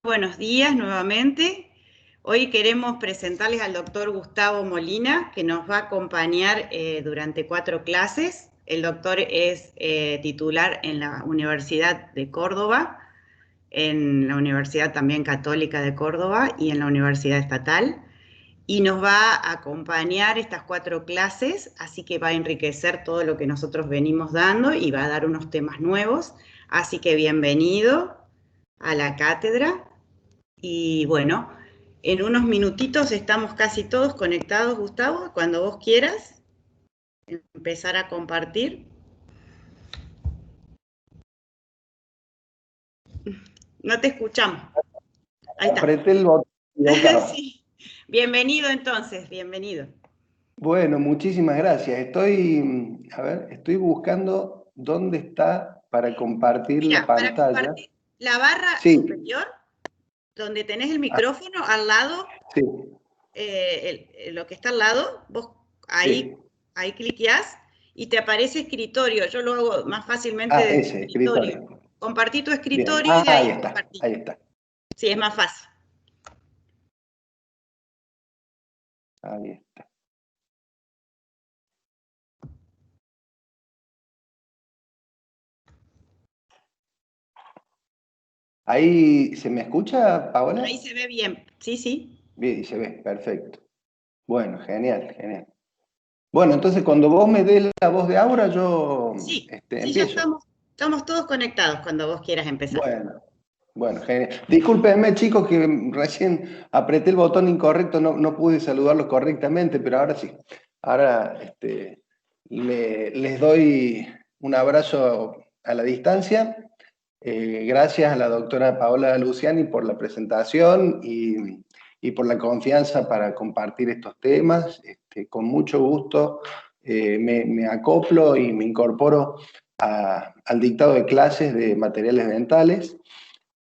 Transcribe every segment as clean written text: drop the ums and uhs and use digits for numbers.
Buenos días nuevamente. Hoy queremos presentarles al doctor Gustavo Molina, que nos va a acompañar durante 4 clases. El doctor es titular en la Universidad de Córdoba, en la Universidad también Católica de Córdoba y en la Universidad Estatal. Y nos va a acompañar estas 4 clases, así que va a enriquecer todo lo que nosotros venimos dando y va a dar unos temas nuevos. Así que bienvenido a la cátedra. Y bueno, en unos minutitos estamos casi todos conectados, Gustavo. Cuando vos quieras empezar a compartir. No te escuchamos. Ahí está. Apreté el botón equivocado. Sí. Bienvenido entonces, bienvenido. Bueno, muchísimas gracias. Estoy buscando dónde está para compartir la Mira, para pantalla. compartir la barra Sí, superior, donde tenés el micrófono al lado, sí, lo que está al lado, vos sí. ahí cliqueás y te aparece escritorio. Yo lo hago más fácilmente desde Ese, escritorio. escritorio. Compartí tu Bien. escritorio y de Ahí ahí está, compartí. ahí está. Sí, es más fácil. Ahí está. ¿Ahí se me escucha, Ahí Paola? se ve bien. Sí, sí. Bien, se ve, perfecto. Bueno, genial, genial. Bueno, entonces cuando vos me des la voz de Aura, yo Sí, sí, ya empiezo. estamos todos conectados cuando vos quieras empezar. Bueno, bueno, genial. Discúlpenme, chicos, que recién apreté el botón incorrecto, no pude saludarlos correctamente, pero ahora sí. Ahora les doy un abrazo a la distancia. Gracias a la doctora Paola Luciani por la presentación y por la confianza para compartir estos temas. Con mucho gusto me acoplo y me incorporo al dictado de clases de materiales dentales.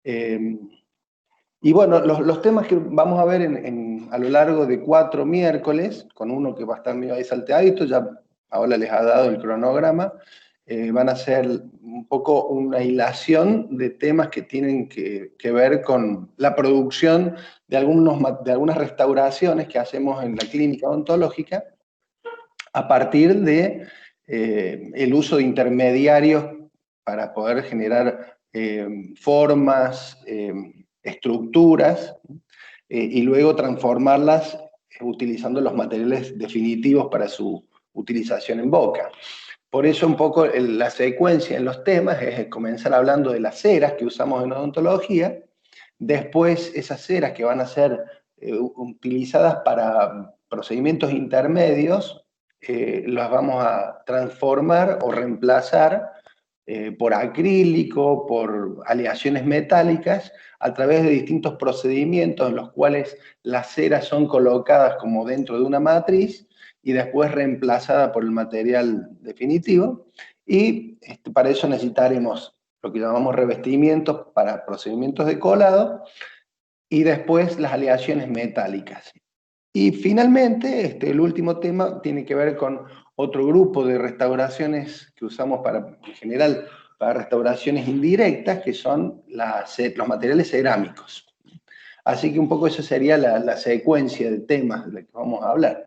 Y bueno, los temas que vamos a ver a lo largo de 4 miércoles, con uno que va a estar medio ahí salteadito, ya ahora les ha dado el cronograma, van a ser un poco una hilación de temas que tienen que ver con la producción de algunas restauraciones que hacemos en la clínica odontológica a partir de el uso de intermediarios para poder generar formas, estructuras, y luego transformarlas utilizando los materiales definitivos para su utilización en boca. Por eso un poco la secuencia en los temas es comenzar hablando de las ceras que usamos en odontología, después esas ceras que van a ser utilizadas para procedimientos intermedios, las vamos a transformar o reemplazar por acrílico, por aleaciones metálicas, a través de distintos procedimientos en los cuales las ceras son colocadas como dentro de una matriz y después reemplazada por el material definitivo. Y para eso necesitaremos lo que llamamos revestimientos para procedimientos de colado y después las aleaciones metálicas. Y finalmente, el último tema tiene que ver con otro grupo de restauraciones que usamos en general para restauraciones indirectas, que son los materiales cerámicos. Así que un poco esa sería la secuencia de temas de los que vamos a hablar.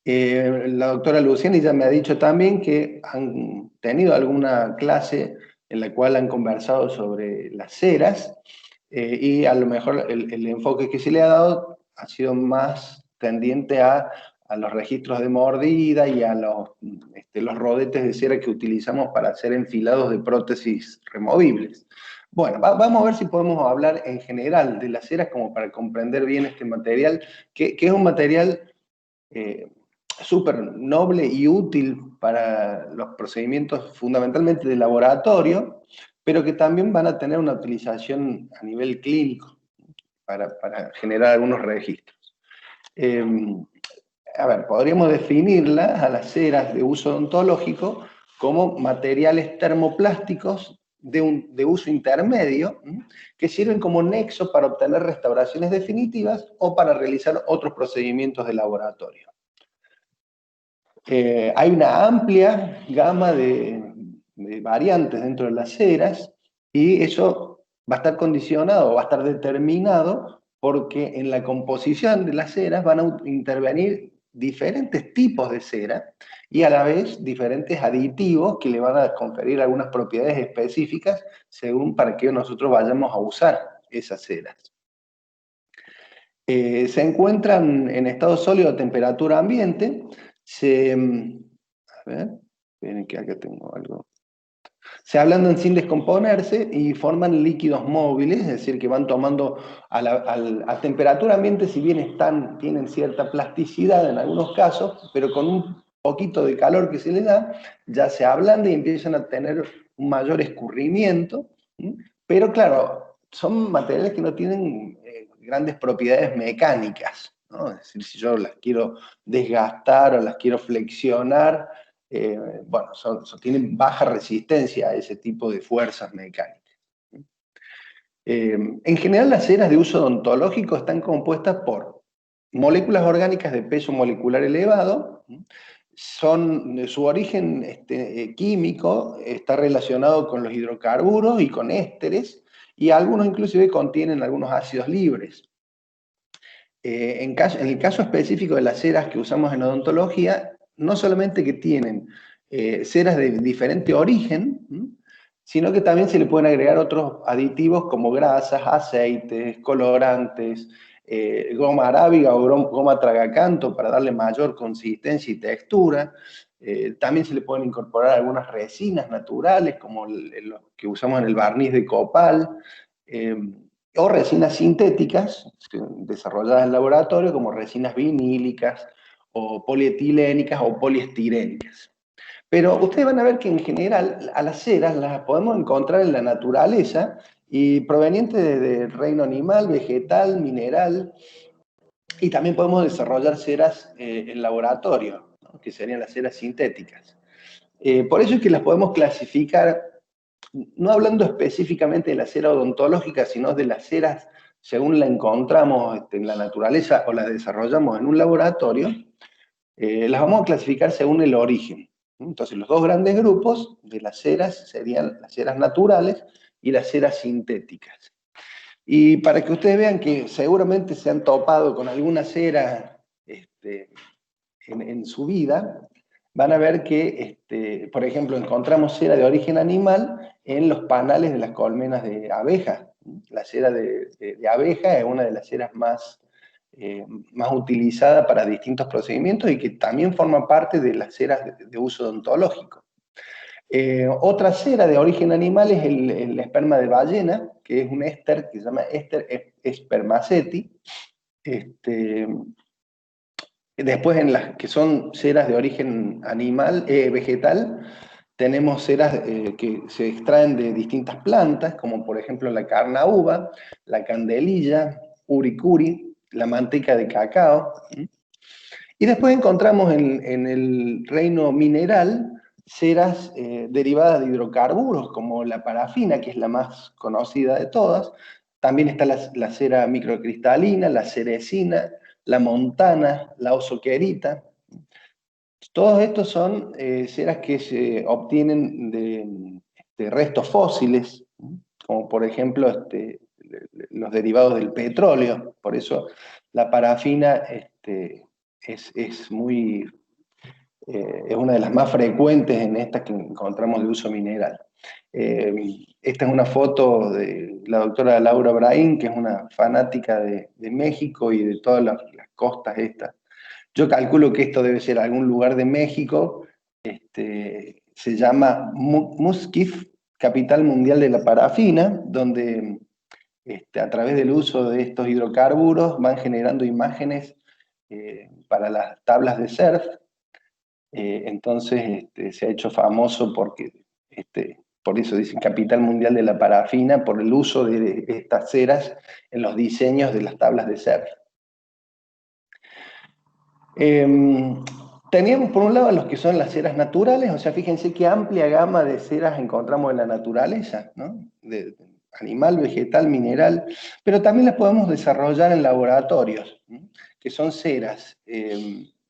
La doctora Luciani ya me ha dicho también que han tenido alguna clase en la cual han conversado sobre las ceras, y a lo mejor el enfoque que se le ha dado ha sido más tendiente a los registros de mordida y a los rodetes de cera que utilizamos para hacer enfilados de prótesis removibles. Bueno, vamos a ver si podemos hablar en general de las ceras como para comprender bien este material, que es un material súper noble y útil para los procedimientos fundamentalmente de laboratorio, pero que también van a tener una utilización a nivel clínico para generar algunos registros. Podríamos definirlas a las ceras de uso odontológico como materiales termoplásticos de uso intermedio, que sirven como nexo para obtener restauraciones definitivas o para realizar otros procedimientos de laboratorio. Hay una amplia gama de variantes dentro de las ceras y eso va a estar condicionado, va a estar determinado porque en la composición de las ceras van a intervenir diferentes tipos de cera y a la vez diferentes aditivos que le van a conferir algunas propiedades específicas según para qué nosotros vayamos a usar esas ceras. Se encuentran en estado sólido a temperatura ambiente. A ver, miren que acá tengo algo. Se ablandan sin descomponerse y forman líquidos móviles, es decir, que van tomando a temperatura ambiente, si bien tienen cierta plasticidad en algunos casos, pero con un poquito de calor que se les da, ya se ablandan y empiezan a tener un mayor escurrimiento, ¿sí? Pero claro, son materiales que no tienen grandes propiedades mecánicas, ¿no? Es decir, si yo las quiero desgastar o las quiero flexionar, bueno, tienen baja resistencia a ese tipo de fuerzas mecánicas. En general, las ceras de uso odontológico están compuestas por moléculas orgánicas de peso molecular elevado. Su origen químico está relacionado con los hidrocarburos y con ésteres, y algunos inclusive contienen algunos ácidos libres. En el caso específico de las ceras que usamos en odontología, no solamente que tienen ceras de diferente origen, sino que también se le pueden agregar otros aditivos como grasas, aceites, colorantes, goma arábiga o goma tragacanto para darle mayor consistencia y textura. También se le pueden incorporar algunas resinas naturales como los que usamos en el barniz de copal, o resinas sintéticas desarrolladas en laboratorio como resinas vinílicas o polietilénicas o poliestirénicas. Pero ustedes van a ver que en general a las ceras las podemos encontrar en la naturaleza y provenientes del reino animal, vegetal, mineral, y también podemos desarrollar ceras en laboratorio, ¿no? Que serían las ceras sintéticas. Por eso es que las podemos clasificar, no hablando específicamente de la cera odontológica, sino de las ceras según la encontramos en la naturaleza o la desarrollamos en un laboratorio, las vamos a clasificar según el origen. Entonces, los dos grandes grupos de las ceras serían las ceras naturales y las ceras sintéticas. Y para que ustedes vean que seguramente se han topado con alguna cera en su vida, van a ver que, por ejemplo, encontramos cera de origen animal en los panales de las colmenas de abeja. La cera de abeja es una de las ceras más utilizada para distintos procedimientos y que también forma parte de las ceras de uso odontológico. Otra cera de origen animal es el esperma de ballena, que es un éster que se llama éster spermaceti. Después, en las que son ceras de origen vegetal, tenemos ceras que se extraen de distintas plantas, como por ejemplo la carnaúba, la candelilla, uricuri, la manteca de cacao. Y después encontramos en el reino mineral ceras derivadas de hidrocarburos, como la parafina, que es la más conocida de todas. También está la cera microcristalina, la cerecina, la montana, la osoquerita. Todos estos son ceras que se obtienen de restos fósiles, como por ejemplo los derivados del petróleo. Por eso la parafina es una de las más frecuentes en estas que encontramos de uso mineral. Esta es una foto de la doctora Laura Brahim, que es una fanática de México y de todas las costas estas. Yo calculo que esto debe ser algún lugar de México. Se llama Musquif, capital mundial de la parafina, donde a través del uso de estos hidrocarburos van generando imágenes para las tablas de surf. Entonces se ha hecho famoso porque, por eso dicen capital mundial de la parafina, por el uso de estas ceras en los diseños de las tablas de surf. Teníamos por un lado los que son las ceras naturales, o sea, fíjense qué amplia gama de ceras encontramos en la naturaleza, ¿no? De animal, vegetal, mineral, pero también las podemos desarrollar en laboratorios, ¿no? Que son ceras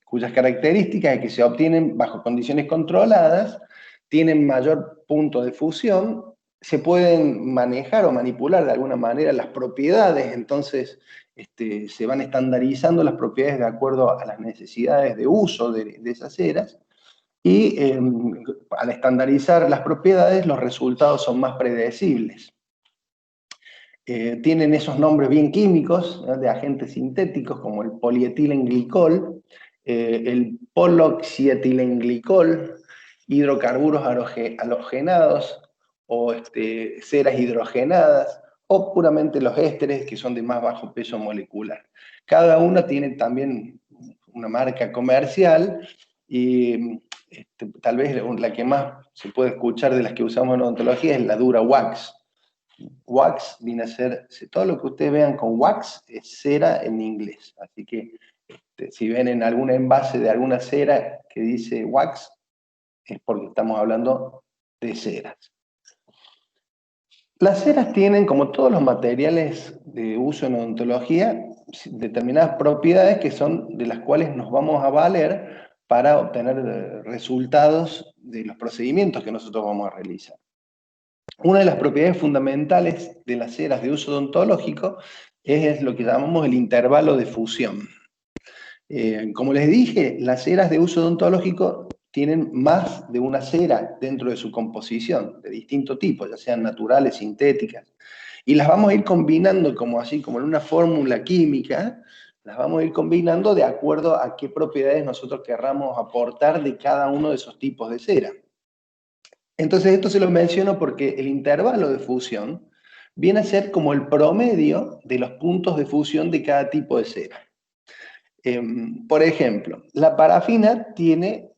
cuyas características es que se obtienen bajo condiciones controladas, tienen mayor punto de fusión, se pueden manejar o manipular de alguna manera las propiedades, entonces se van estandarizando las propiedades de acuerdo a las necesidades de uso de esas ceras, y al estandarizar las propiedades los resultados son más predecibles. Tienen esos nombres bien químicos, ¿no?, de agentes sintéticos como el polietilenglicol, el poloxietilenglicol, hidrocarburos halogenados o ceras hidrogenadas, o puramente los ésteres, que son de más bajo peso molecular. Cada una tiene también una marca comercial y tal vez la que más se puede escuchar de las que usamos en odontología es la Dura-Wax. Wax viene a ser, todo lo que ustedes vean con wax es cera en inglés, así que si ven en algún envase de alguna cera que dice wax, es porque estamos hablando de ceras. Las ceras tienen, como todos los materiales de uso en odontología, determinadas propiedades que son de las cuales nos vamos a valer para obtener resultados de los procedimientos que nosotros vamos a realizar. Una de las propiedades fundamentales de las ceras de uso odontológico es lo que llamamos el intervalo de fusión. Como les dije, las ceras de uso odontológico tienen más de una cera dentro de su composición, de distinto tipo, ya sean naturales, sintéticas, y las vamos a ir combinando así como en una fórmula química, las vamos a ir combinando de acuerdo a qué propiedades nosotros querramos aportar de cada uno de esos tipos de cera. Entonces esto se lo menciono porque el intervalo de fusión viene a ser como el promedio de los puntos de fusión de cada tipo de cera. Por ejemplo, la parafina tiene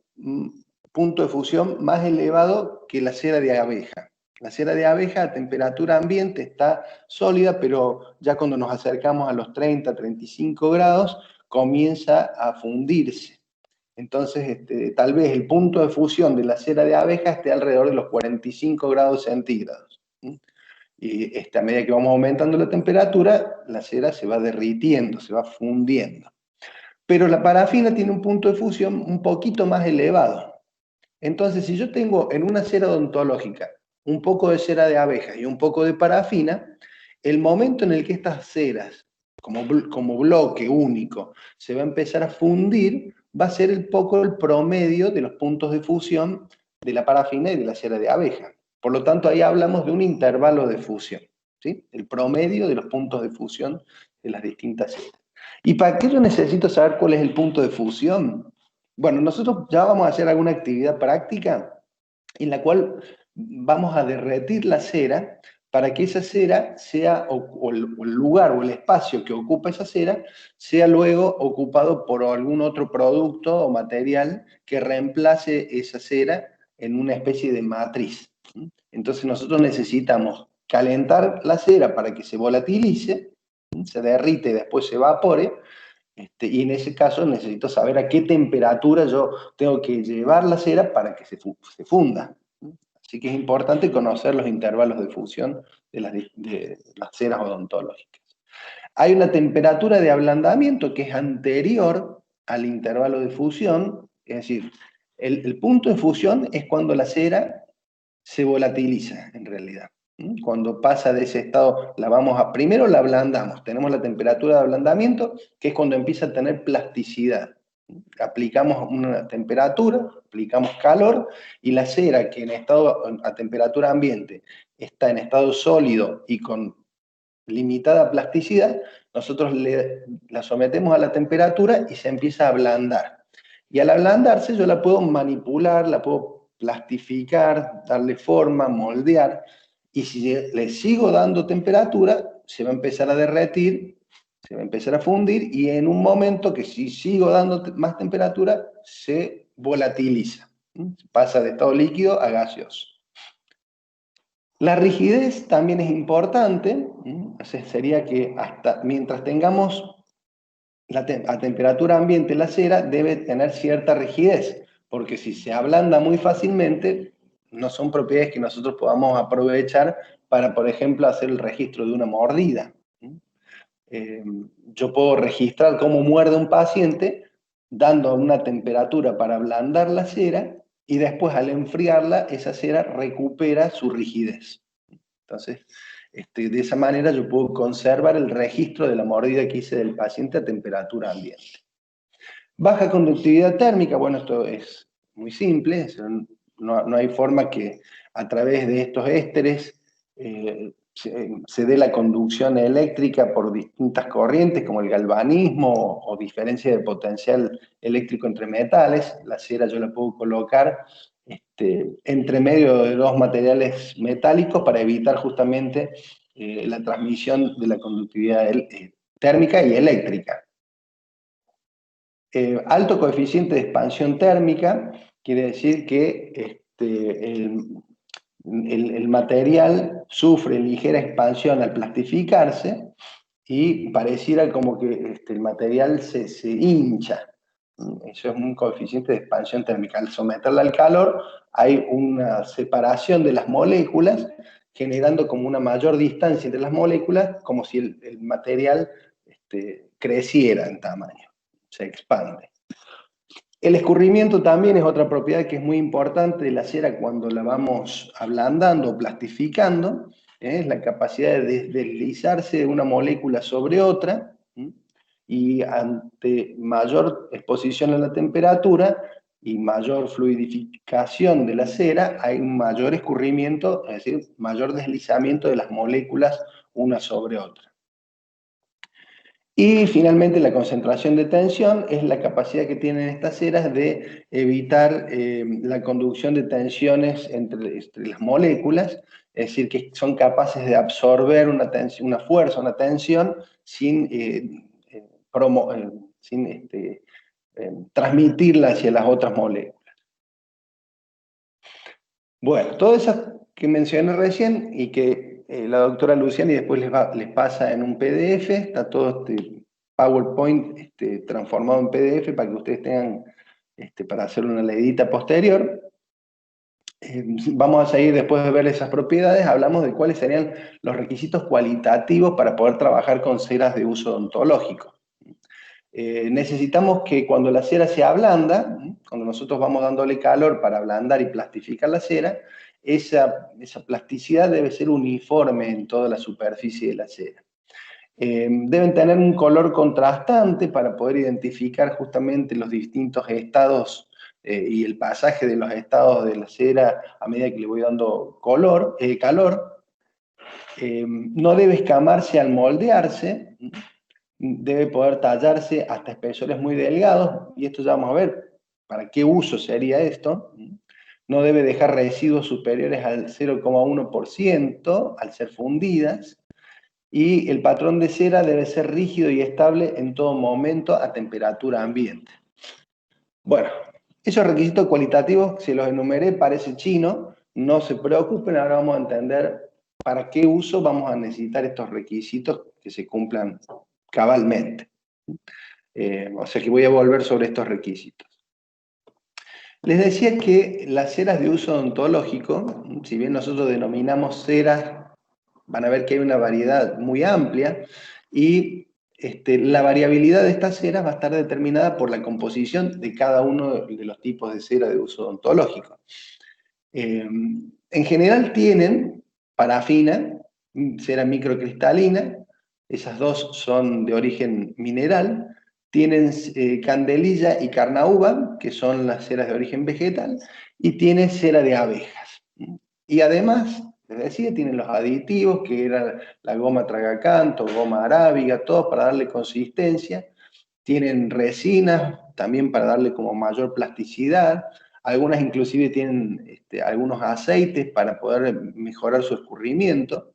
punto de fusión más elevado que la cera de abeja. La cera de abeja a temperatura ambiente está sólida, pero ya cuando nos acercamos a los 30, 35 grados, comienza a fundirse. Entonces, tal vez el punto de fusión de la cera de abeja esté alrededor de los 45 grados centígrados. Y a medida que vamos aumentando la temperatura, la cera se va derritiendo, se va fundiendo. Pero la parafina tiene un punto de fusión un poquito más elevado. Entonces, si yo tengo en una cera odontológica un poco de cera de abeja y un poco de parafina, el momento en el que estas ceras, como bloque único, se va a empezar a fundir, va a ser el promedio de los puntos de fusión de la parafina y de la cera de abeja. Por lo tanto, ahí hablamos de un intervalo de fusión, ¿sí? El promedio de los puntos de fusión de las distintas ceras. ¿Y para qué yo necesito saber cuál es el punto de fusión? Bueno, nosotros ya vamos a hacer alguna actividad práctica en la cual vamos a derretir la cera para que esa cera sea, o el lugar o el espacio que ocupa esa cera, sea luego ocupado por algún otro producto o material que reemplace esa cera en una especie de matriz. Entonces nosotros necesitamos calentar la cera para que se volatilice, se derrite y después se evapore, y en ese caso necesito saber a qué temperatura yo tengo que llevar la cera para que se funda. Así que es importante conocer los intervalos de fusión de las ceras odontológicas. Hay una temperatura de ablandamiento que es anterior al intervalo de fusión, es decir, el punto de fusión es cuando la cera se volatiliza en realidad. Cuando pasa de ese estado, primero la ablandamos, tenemos la temperatura de ablandamiento, que es cuando empieza a tener plasticidad. Aplicamos una temperatura, aplicamos calor, y la cera que a temperatura ambiente está en estado sólido y con limitada plasticidad, nosotros la sometemos a la temperatura y se empieza a ablandar. Y al ablandarse yo la puedo manipular, la puedo plastificar, darle forma, moldear, y si le sigo dando temperatura, se va a empezar a derretir, se va a empezar a fundir, y en un momento que si sigo dando más temperatura, se volatiliza. Pasa de estado líquido a gaseoso. La rigidez también es importante, sería que mientras tengamos a temperatura ambiente la cera, debe tener cierta rigidez, porque si se ablanda muy fácilmente, no son propiedades que nosotros podamos aprovechar para, por ejemplo, hacer el registro de una mordida. Yo puedo registrar cómo muerde un paciente dando una temperatura para ablandar la cera, y después al enfriarla, esa cera recupera su rigidez. Entonces, de esa manera yo puedo conservar el registro de la mordida que hice del paciente a temperatura ambiente. Baja conductividad térmica, bueno, esto es muy simple, no hay forma que a través de estos ésteres se dé la conducción eléctrica por distintas corrientes, como el galvanismo o diferencia de potencial eléctrico entre metales. La cera yo la puedo colocar entre medio de dos materiales metálicos para evitar justamente la transmisión de la conductividad térmica y eléctrica. Alto coeficiente de expansión térmica quiere decir que el material sufre ligera expansión al plastificarse y pareciera como que el material se hincha. Eso es un coeficiente de expansión térmica. Al someterla al calor hay una separación de las moléculas, generando como una mayor distancia entre las moléculas, como si el material creciera en tamaño, se expande. El escurrimiento también es otra propiedad que es muy importante de la cera cuando la vamos ablandando o plastificando, es la capacidad de deslizarse de una molécula sobre otra, y ante mayor exposición a la temperatura y mayor fluidificación de la cera, hay un mayor escurrimiento, es decir, mayor deslizamiento de las moléculas una sobre otra. Y finalmente la concentración de tensión es la capacidad que tienen estas ceras de evitar la conducción de tensiones entre las moléculas, es decir, que son capaces de absorber una fuerza, una tensión, sin transmitirla hacia las otras moléculas. Bueno, todas esas que mencioné recién y que la doctora Luciani después les pasa en un PDF, está todo PowerPoint transformado en PDF para que ustedes tengan para hacer una leidita posterior. Vamos a seguir después de ver esas propiedades, hablamos de cuáles serían los requisitos cualitativos para poder trabajar con ceras de uso odontológico. Necesitamos que cuando la cera se ablanda, cuando nosotros vamos dándole calor para ablandar y plastificar la cera, esa plasticidad debe ser uniforme en toda la superficie de la cera. Deben tener un color contrastante para poder identificar justamente los distintos estados y el pasaje de los estados de la cera a medida que le voy dando calor. No debe escamarse al moldearse, debe poder tallarse hasta espesores muy delgados, y esto ya vamos a ver para qué uso sería esto. No debe dejar residuos superiores al 0,1% al ser fundidas, y el patrón de cera debe ser rígido y estable en todo momento a temperatura ambiente. Bueno, esos requisitos cualitativos, si los enumeré, parece chino, no se preocupen, ahora vamos a entender para qué uso vamos a necesitar estos requisitos que se cumplan cabalmente. O sea que voy a volver sobre estos requisitos. Les decía que las ceras de uso odontológico, si bien nosotros denominamos ceras, van a ver que hay una variedad muy amplia, y la variabilidad de estas ceras va a estar determinada por la composición de cada uno de los tipos de cera de uso odontológico. En general tienen parafina, cera microcristalina, esas dos son de origen mineral. Tienen candelilla y carnauba, que son las ceras de origen vegetal, y tiene cera de abejas. Y además, les decía, tienen los aditivos, que era la goma tragacanto, goma arábiga, todo para darle consistencia. Tienen resinas, también para darle como mayor plasticidad. Algunas inclusive tienen algunos aceites para poder mejorar su escurrimiento.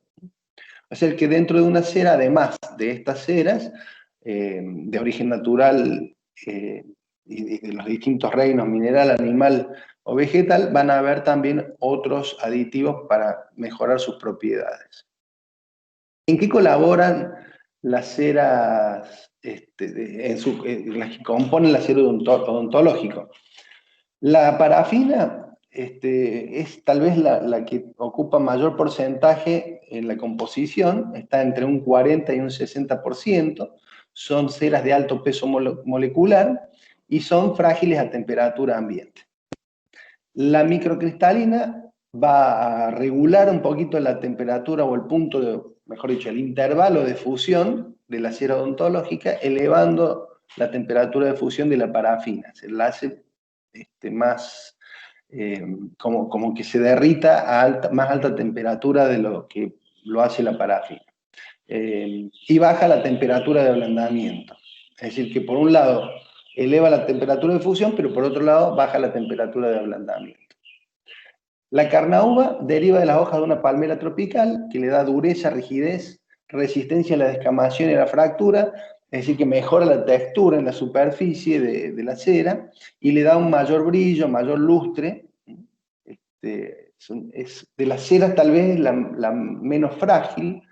O sea, que dentro de una cera, además de estas ceras, de origen natural y de los distintos reinos, mineral, animal o vegetal, van a haber también otros aditivos para mejorar sus propiedades. ¿En qué colaboran las ceras, las que componen la cera odontológico? La parafina es tal vez la que ocupa mayor porcentaje en la composición, está entre un 40 y un 60%, son ceras de alto peso molecular y son frágiles a temperatura ambiente. La microcristalina va a regular un poquito la temperatura o el punto, mejor dicho, el intervalo de fusión de la cera odontológica, elevando la temperatura de fusión de la parafina. Se la hace más, como que se derrita a más alta temperatura de lo que lo hace la parafina. Y baja la temperatura de ablandamiento. Es decir, que por un lado eleva la temperatura de fusión, pero por otro lado baja la temperatura de ablandamiento. La carnauba deriva de las hojas de una palmera tropical que le da dureza, rigidez, resistencia a la descamación y a la fractura, es decir, que mejora la textura en la superficie de la cera y le da un mayor brillo, mayor lustre. Es de las ceras tal vez la menos frágil,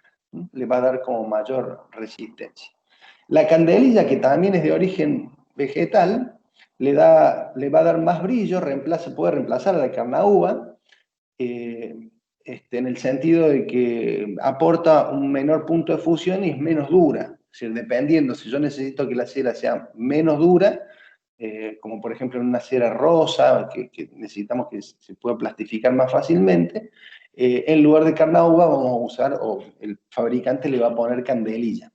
le va a dar como mayor resistencia. La candelilla, que también es de origen vegetal, le va a dar más brillo, puede reemplazar a la carnauba, en el sentido de que aporta un menor punto de fusión y es menos dura. Es decir, dependiendo, si yo necesito que la cera sea menos dura, como por ejemplo en una cera rosa, que necesitamos que se pueda plastificar más fácilmente, en lugar de carnauba vamos a usar, o el fabricante le va a poner candelilla.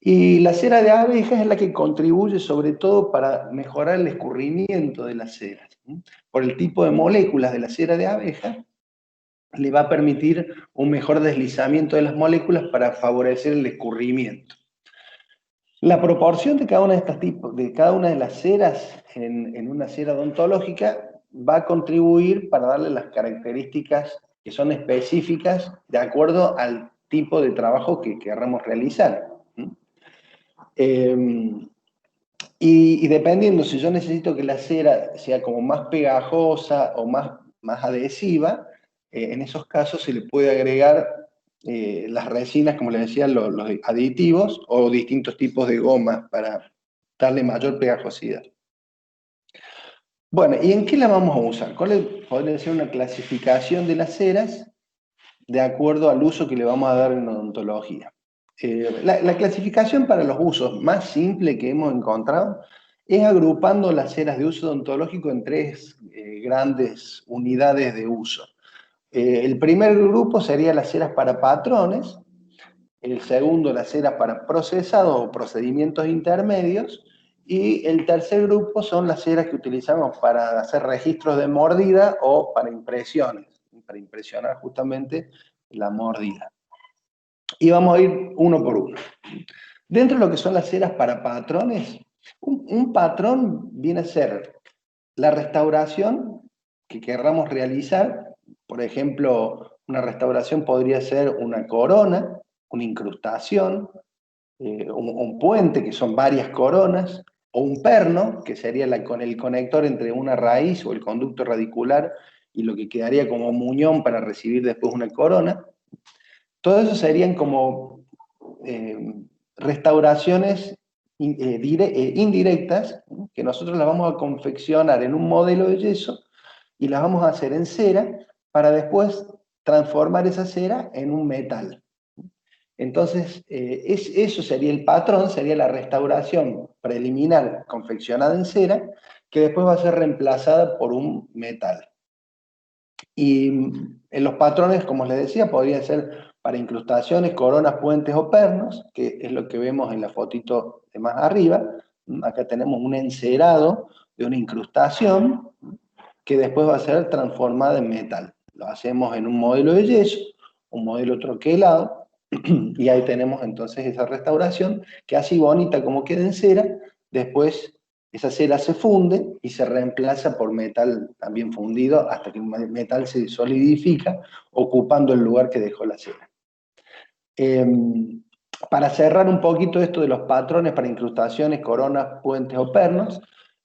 Y la cera de abejas es la que contribuye sobre todo para mejorar el escurrimiento de las ceras. Por el tipo de moléculas de la cera de abeja, le va a permitir un mejor deslizamiento de las moléculas para favorecer el escurrimiento. La proporción de cada una de estos tipos, de cada una de las ceras en una cera odontológica va a contribuir para darle las características que son específicas de acuerdo al tipo de trabajo que querramos realizar. Y dependiendo, si yo necesito que la cera sea como más pegajosa o más adhesiva, en esos casos se le puede agregar las resinas, como les decía, los aditivos o distintos tipos de gomas para darle mayor pegajosidad. Bueno, ¿y en qué la vamos a usar? ¿Cuál podría ser una clasificación de las ceras de acuerdo al uso que le vamos a dar en odontología? La clasificación para los usos más simple que hemos encontrado es agrupando las ceras de uso odontológico en tres grandes unidades de uso. El primer grupo sería las ceras para patrones, el segundo las ceras para procesados o procedimientos intermedios, y el tercer grupo son las ceras que utilizamos para hacer registros de mordida o para impresiones, para impresionar justamente la mordida. Y vamos a ir uno por uno. Dentro de lo que son las ceras para patrones, un patrón viene a ser la restauración que querramos realizar. Por ejemplo, una restauración podría ser una corona, una incrustación, un puente, que son varias coronas, o un perno, que sería con el conector entre una raíz o el conducto radicular y lo que quedaría como muñón para recibir después una corona. Todo eso serían como restauraciones indirectas, que nosotros las vamos a confeccionar en un modelo de yeso y las vamos a hacer en cera para después transformar esa cera en un metal. Entonces, eso sería el patrón, sería la restauración preliminar confeccionada en cera, que después va a ser reemplazada por un metal. Y en los patrones, como les decía, podría ser para incrustaciones, coronas, puentes o pernos, que es lo que vemos en la fotito de más arriba. Acá tenemos un encerado de una incrustación que después va a ser transformada en metal. Lo hacemos en un modelo de yeso, un modelo troquelado, y ahí tenemos entonces esa restauración, que así bonita como queda en cera, después esa cera se funde y se reemplaza por metal también fundido hasta que el metal se solidifica, ocupando el lugar que dejó la cera. Para cerrar un poquito esto de los patrones para incrustaciones, coronas, puentes o pernos,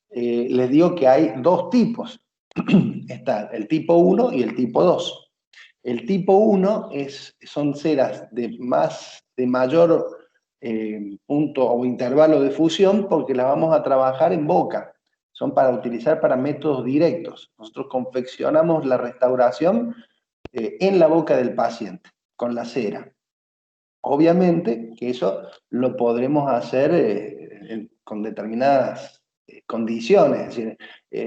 les digo que hay dos tipos. Está el tipo 1 y el tipo 2. El tipo 1 son ceras de mayor punto o intervalo de fusión porque las vamos a trabajar en boca. Son para utilizar para métodos directos. Nosotros confeccionamos la restauración en la boca del paciente, con la cera. Obviamente que eso lo podremos hacer con determinadas condiciones, es decir,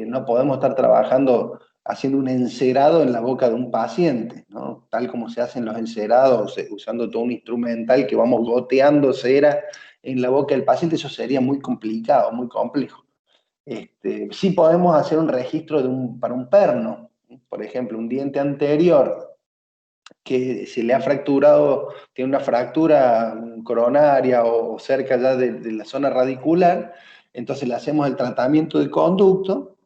no podemos estar trabajando haciendo un encerado en la boca de un paciente, ¿no? Tal como se hacen los encerados, usando todo un instrumental que vamos goteando cera en la boca del paciente, eso sería muy complicado, muy complejo. Sí podemos hacer un registro para un perno, por ejemplo, un diente anterior que se le ha fracturado, tiene una fractura coronaria o cerca ya de la zona radicular, entonces le hacemos el tratamiento de conducto,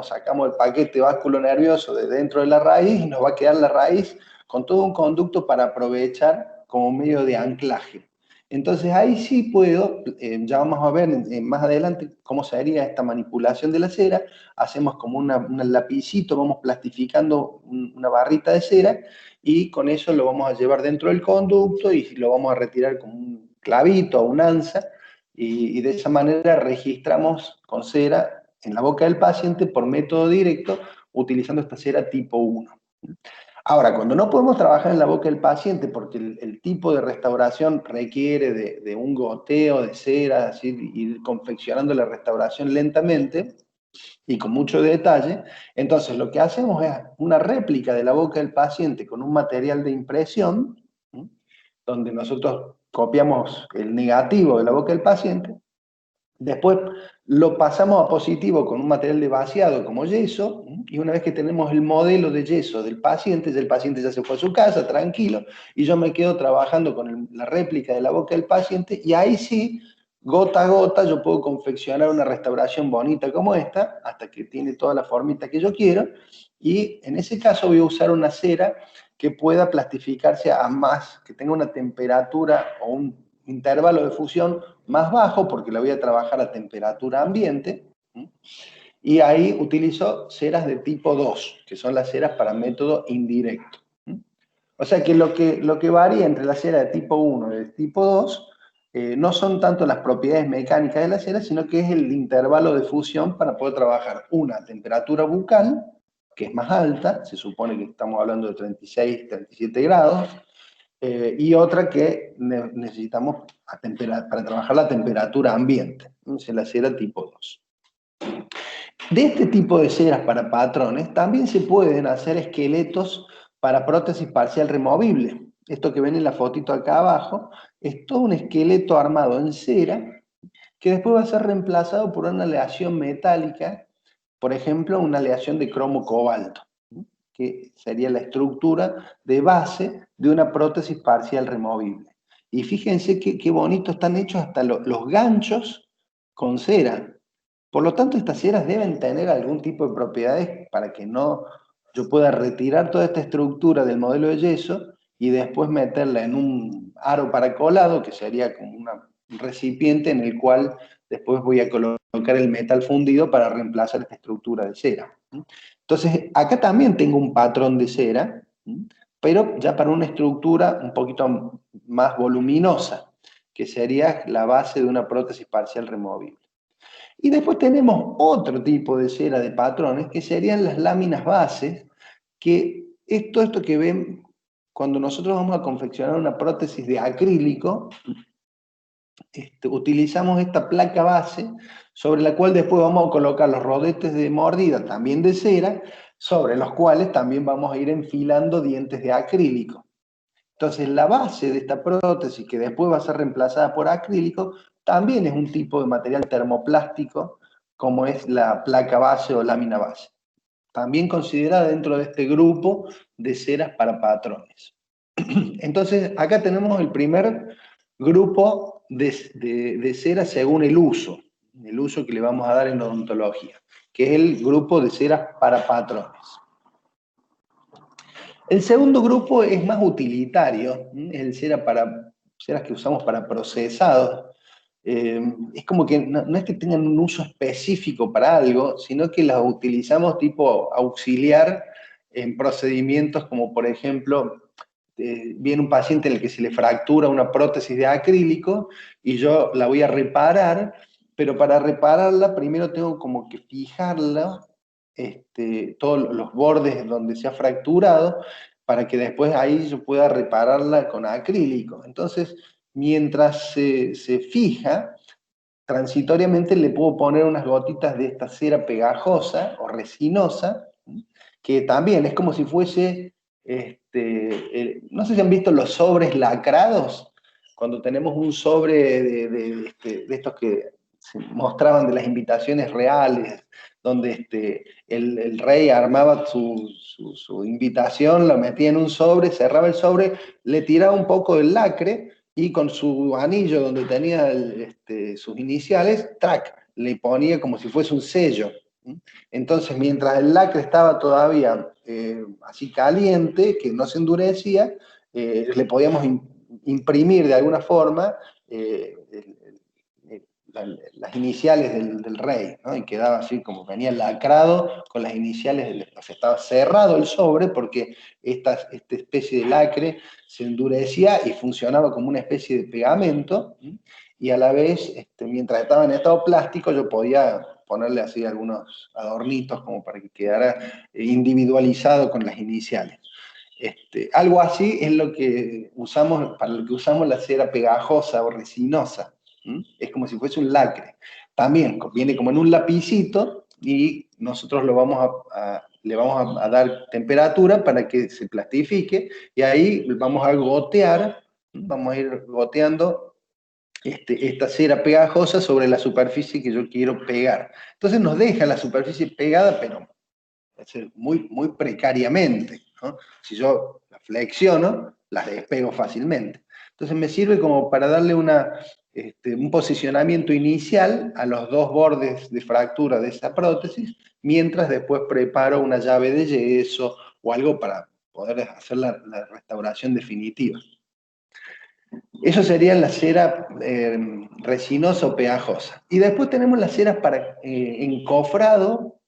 sacamos el paquete vasculo nervioso de dentro de la raíz y nos va a quedar la raíz con todo un conducto para aprovechar como medio de anclaje. Entonces ahí sí puedo, ya vamos a ver más adelante cómo sería esta manipulación de la cera, hacemos como un lapicito, vamos plastificando una barrita de cera, y con eso lo vamos a llevar dentro del conducto y lo vamos a retirar con un clavito o un anza, y de esa manera registramos con cera en la boca del paciente por método directo, utilizando esta cera tipo 1. Ahora, cuando no podemos trabajar en la boca del paciente porque el tipo de restauración requiere de un goteo de cera, así, ir confeccionando la restauración lentamente y con mucho detalle, entonces lo que hacemos es una réplica de la boca del paciente con un material de impresión, ¿sí?, donde nosotros copiamos el negativo de la boca del paciente. Después lo pasamos a positivo con un material de vaciado como yeso, y una vez que tenemos el modelo de yeso del paciente, ya el paciente ya se fue a su casa, tranquilo, y yo me quedo trabajando con la réplica de la boca del paciente, y ahí sí, gota a gota, yo puedo confeccionar una restauración bonita como esta, hasta que tiene toda la formita que yo quiero, y en ese caso voy a usar una cera que pueda plastificarse a más, que tenga una temperatura o un intervalo de fusión más bajo, porque la voy a trabajar a temperatura ambiente, y ahí utilizo ceras de tipo 2, que son las ceras para método indirecto. O sea que lo que varía entre la cera de tipo 1 y de tipo 2 no son tanto las propiedades mecánicas de la cera, sino que es el intervalo de fusión para poder trabajar una temperatura bucal, que es más alta, se supone que estamos hablando de 36, 37 grados, y otra que necesitamos para trabajar la temperatura ambiente, es la cera tipo 2. De este tipo de ceras para patrones también se pueden hacer esqueletos para prótesis parcial removible. Esto que ven en la fotito acá abajo es todo un esqueleto armado en cera que después va a ser reemplazado por una aleación metálica, por ejemplo, una aleación de cromo cobalto, que sería la estructura de base de una prótesis parcial removible. Y fíjense qué bonito están hechos hasta los ganchos con cera. Por lo tanto, estas ceras deben tener algún tipo de propiedades para que yo pueda retirar toda esta estructura del modelo de yeso y después meterla en un aro paracolado, que sería como un recipiente en el cual después voy a colocar el metal fundido para reemplazar esta estructura de cera. Entonces, acá también tengo un patrón de cera, pero ya para una estructura un poquito más voluminosa, que sería la base de una prótesis parcial removible. Y después tenemos otro tipo de cera de patrones, que serían las láminas bases, que es todo esto que ven cuando nosotros vamos a confeccionar una prótesis de acrílico. Utilizamos esta placa base sobre la cual después vamos a colocar los rodetes de mordida, también de cera, sobre los cuales también vamos a ir enfilando dientes de acrílico. Entonces la base de esta prótesis, que después va a ser reemplazada por acrílico, también es un tipo de material termoplástico, como es la placa base o lámina base. También considerada dentro de este grupo de ceras para patrones. Entonces acá tenemos el primer grupo de ceras según el uso que le vamos a dar en odontología, que es el grupo de ceras para patrones. El segundo grupo es más utilitario, es el ceras que usamos para procesados. Es como que no es que tengan un uso específico para algo, sino que las utilizamos tipo auxiliar en procedimientos como, por ejemplo, viene un paciente en el que se le fractura una prótesis de acrílico y yo la voy a reparar, pero para repararla primero tengo como que fijarla, todos los bordes donde se ha fracturado, para que después ahí yo pueda repararla con acrílico. Entonces, mientras se fija, transitoriamente le puedo poner unas gotitas de esta cera pegajosa o resinosa, que también es como si fuese, no sé si han visto los sobres lacrados, cuando tenemos un sobre de estos que se mostraban de las invitaciones reales, donde el rey armaba su invitación, lo metía en un sobre, cerraba el sobre, le tiraba un poco del lacre y con su anillo donde tenía sus iniciales, ¡trac!, le ponía como si fuese un sello. Entonces, mientras el lacre estaba todavía así caliente, que no se endurecía, le podíamos imprimir de alguna forma las iniciales del rey, ¿no? Y quedaba así como venía lacrado con las iniciales, o sea, estaba cerrado el sobre porque esta especie de lacre se endurecía y funcionaba como una especie de pegamento, y a la vez, mientras estaba en estado plástico, yo podía ponerle así algunos adornitos como para que quedara individualizado con las iniciales. Algo así es lo que usamos, para lo que usamos la cera pegajosa o resinosa. Es como si fuese un lacre. También viene como en un lapicito y nosotros le vamos a dar temperatura para que se plastifique, y ahí vamos a gotear, vamos a ir goteando esta cera pegajosa sobre la superficie que yo quiero pegar. Entonces nos deja la superficie pegada, pero muy, muy precariamente, ¿no? Si yo la flexiono, las despego fácilmente. Entonces me sirve como para darle un posicionamiento inicial a los dos bordes de fractura de esa prótesis, mientras después preparo una llave de yeso o algo para poder hacer la restauración definitiva. Eso sería la cera resinosa o pegajosa. Y después tenemos las ceras para encofrado,